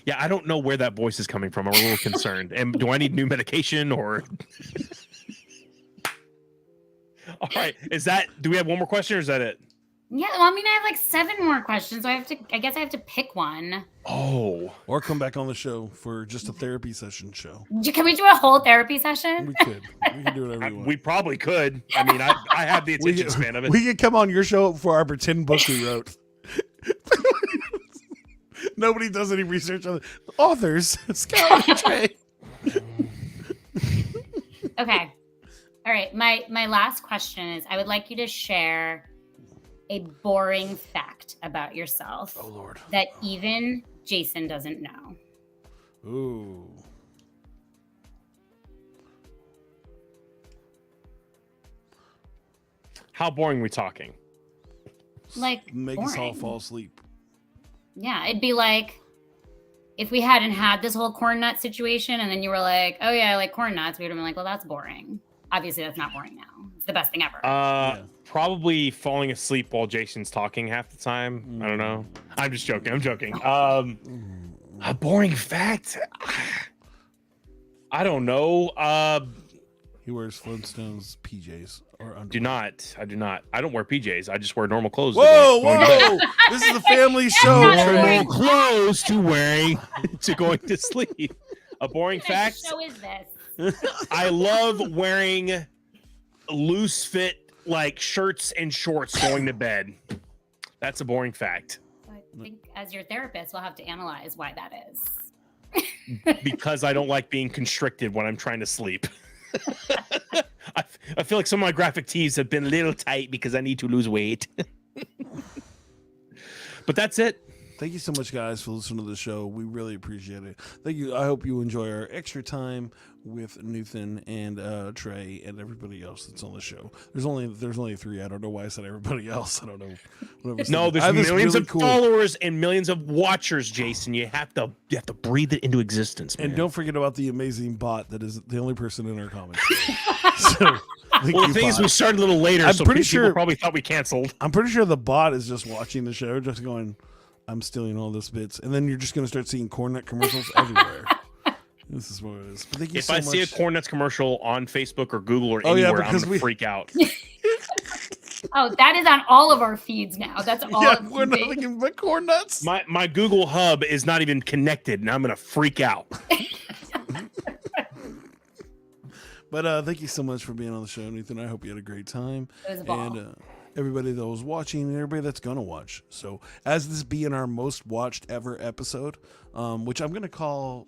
Yeah, I don't know where that voice is coming from. I'm a little concerned. And do I need new medication or? All right. Do we have one more question or is that it? Yeah, well, I mean, I have like 7 more questions, so I guess I have to pick one. Oh. Or come back on the show for just a therapy session show. Can we do a whole therapy session? We could. We could do whatever we want. We probably could. I mean, I have the attention span of it. We could come on your show for our pretend book we wrote. Nobody does any research on the authors. Scout and Trey. Okay. All right. My last question is, I would like you to share a boring fact about yourself. Oh, Lord. That even Jason doesn't know. Ooh. How boring are we talking? like make us all boring. fall asleep. Yeah, it'd be like if we hadn't had this whole corn nut situation, and then you were like, "Oh yeah, I like corn nuts," we would have been like, "Well, that's boring." Obviously, that's not boring now. It's the best thing ever. Probably falling asleep while Jason's talking half the time. I don't know. I'm just joking. I'm joking. A boring fact. I don't know. He wears Flintstones PJs or underwear. I do not. I don't wear PJs. I just wear normal clothes. Whoa! This is a family show. Normal clothes to wearing to going to sleep. A boring What fact. show is this? I love wearing loose fit like shirts and shorts going to bed. That's a boring fact. I think as your therapist, we'll have to analyze why that is. Because I don't like being constricted when I'm trying to sleep. I feel like some of my graphic tees have been a little tight because I need to lose weight. But that's it. Thank you so much, guys, for listening to the show. We really appreciate it. Thank you. I hope you enjoy our extra time with Nutan and Trey and everybody else that's on the show. There's only 3. I don't know why I said everybody else. I don't know. No, there's millions of followers and millions of watchers, Jason. You have to breathe it into existence, man. And don't forget about the amazing bot that is the only person in our comments. So, the thing is, we started a little later, so people probably thought we canceled. I'm pretty sure the bot is just watching the show, just going, I'm stealing all this bits, and then you're just going to start seeing corn nut commercials everywhere. This is what it is. But thank you if so I much. see a corn nuts commercial on Facebook or Google or anywhere, I'm going to freak out. Oh, that is on all of our feeds now. That's all. Yeah, we're not looking for corn nuts. My Google Hub is not even connected, and I'm going to freak out. But thank you so much for being on the show, Nathan. I hope you had a great time. It was a ball. And everybody that was watching and everybody that's going to watch. So as this being our most watched ever episode, which I'm going to call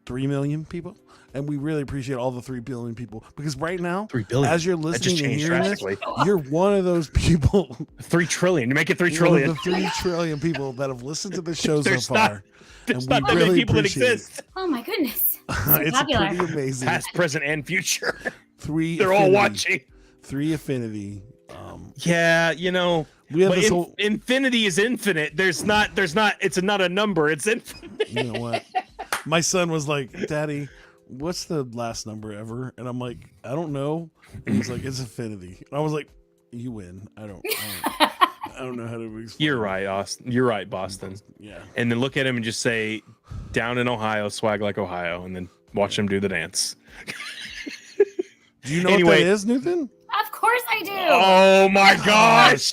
3 million people. And we really appreciate all the 3 billion people, because right now, 3 billion. as you're listening and hearing this, drastically. you're one of those people. 3 trillion. You make it 3 You're trillion. one of the 3 trillion people that have listened to the show so far. There's And not we that many really people that appreciate it. exist. Oh my goodness. So It's popular. pretty amazing. Past, present, and future. 3 They're all watching. 3 affinity. Yeah, you know, We have but this whole. infinity is infinite. There's not. It's not a number. It's infinite. You know what? My son was like, "Daddy, what's the last number ever?" And I'm like, "I don't know." And he's like, "It's infinity." And I was like, "You win. I don't know how to explain." You're right, Austin. You're right, Boston. Yeah. And then look at him and just say, "Down in Ohio, swag like Ohio," and then watch him do the dance. Do you know what that is, Nutan? Of course I do. Oh my gosh!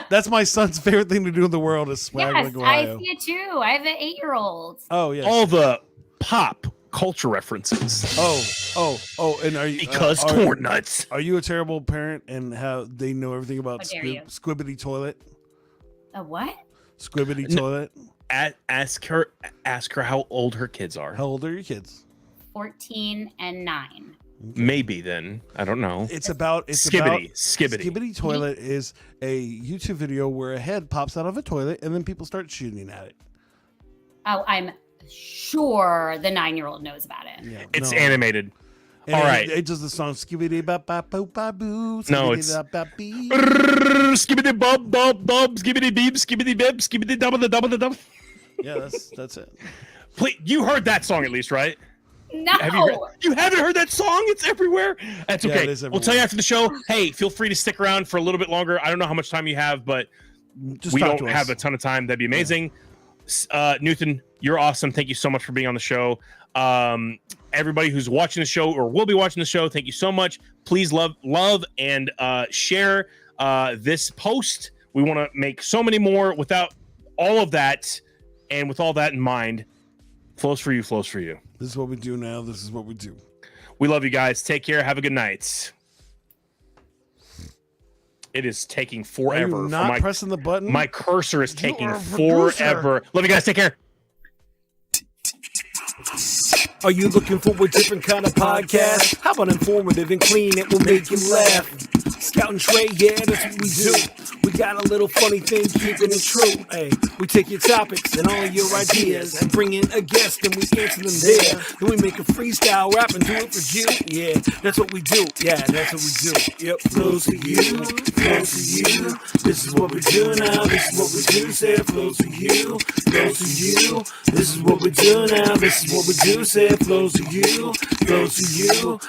That's my son's favorite thing to do in the world is swag Yes, like Ohio. I see it too. I have an 8-year-old. Oh yeah. All the pop culture references. Oh, and are you Because corn nuts. Are you a terrible parent and how they know everything about How dare you. Squibbity toilet? A what? Squibbity toilet. Ask her how old her kids are. How old are your kids? 14 and 9. Maybe then. I don't know. It's about Skibbity. Skibbity toilet is a YouTube video where a head pops out of a toilet and then people start shooting at it. Oh, I'm sure the 9-year-old knows about it. Yeah, It's no. animated. And all right. It does the song Skibbity Bop Bop Boop Bop Boo. No, it's Bee. skibbity bub bub bub skibbity beep skibbity bib skibbity double the double the double. Yeah, that's it. Please, you heard that song at least, right? No. You haven't heard that song? It's everywhere. That's Yeah, okay. it is We'll tell you everywhere. after the show. Hey, feel free to stick around for a little bit longer. I don't know how much time you have, but Just we talk don't to us. have a ton of time. That'd be amazing. Nutan, you're awesome. Thank you so much for being on the show. Everybody who's watching the show or will be watching the show, thank you so much. Please love and share this post. We want to make so many more without all of that. And with all that in mind, flows for you, flows for you. This is what we do now. This is what we do. We love you guys. Take care. Have a good night. It is taking forever. Are you not pressing the button? My cursor is You taking are a producer. forever. Love you guys. Take care. Are you looking for a different kind of podcast? How about informative and clean? It will make you laugh. Scout and Trey, yeah, that's what we do. We got a little funny thing, keeping it true. Hey, we take your topics and all of your ideas and bring in a guest and we answer them there. Then we make a freestyle rap and do it for you. Yeah, that's what we do. Yeah, that's what we do. Yep, flows for you, flows for you. This is what we do now. This is what we do. Say it flows for you, flows for you. This is what we do now. This is what we do. Say it flows for you, flows for you.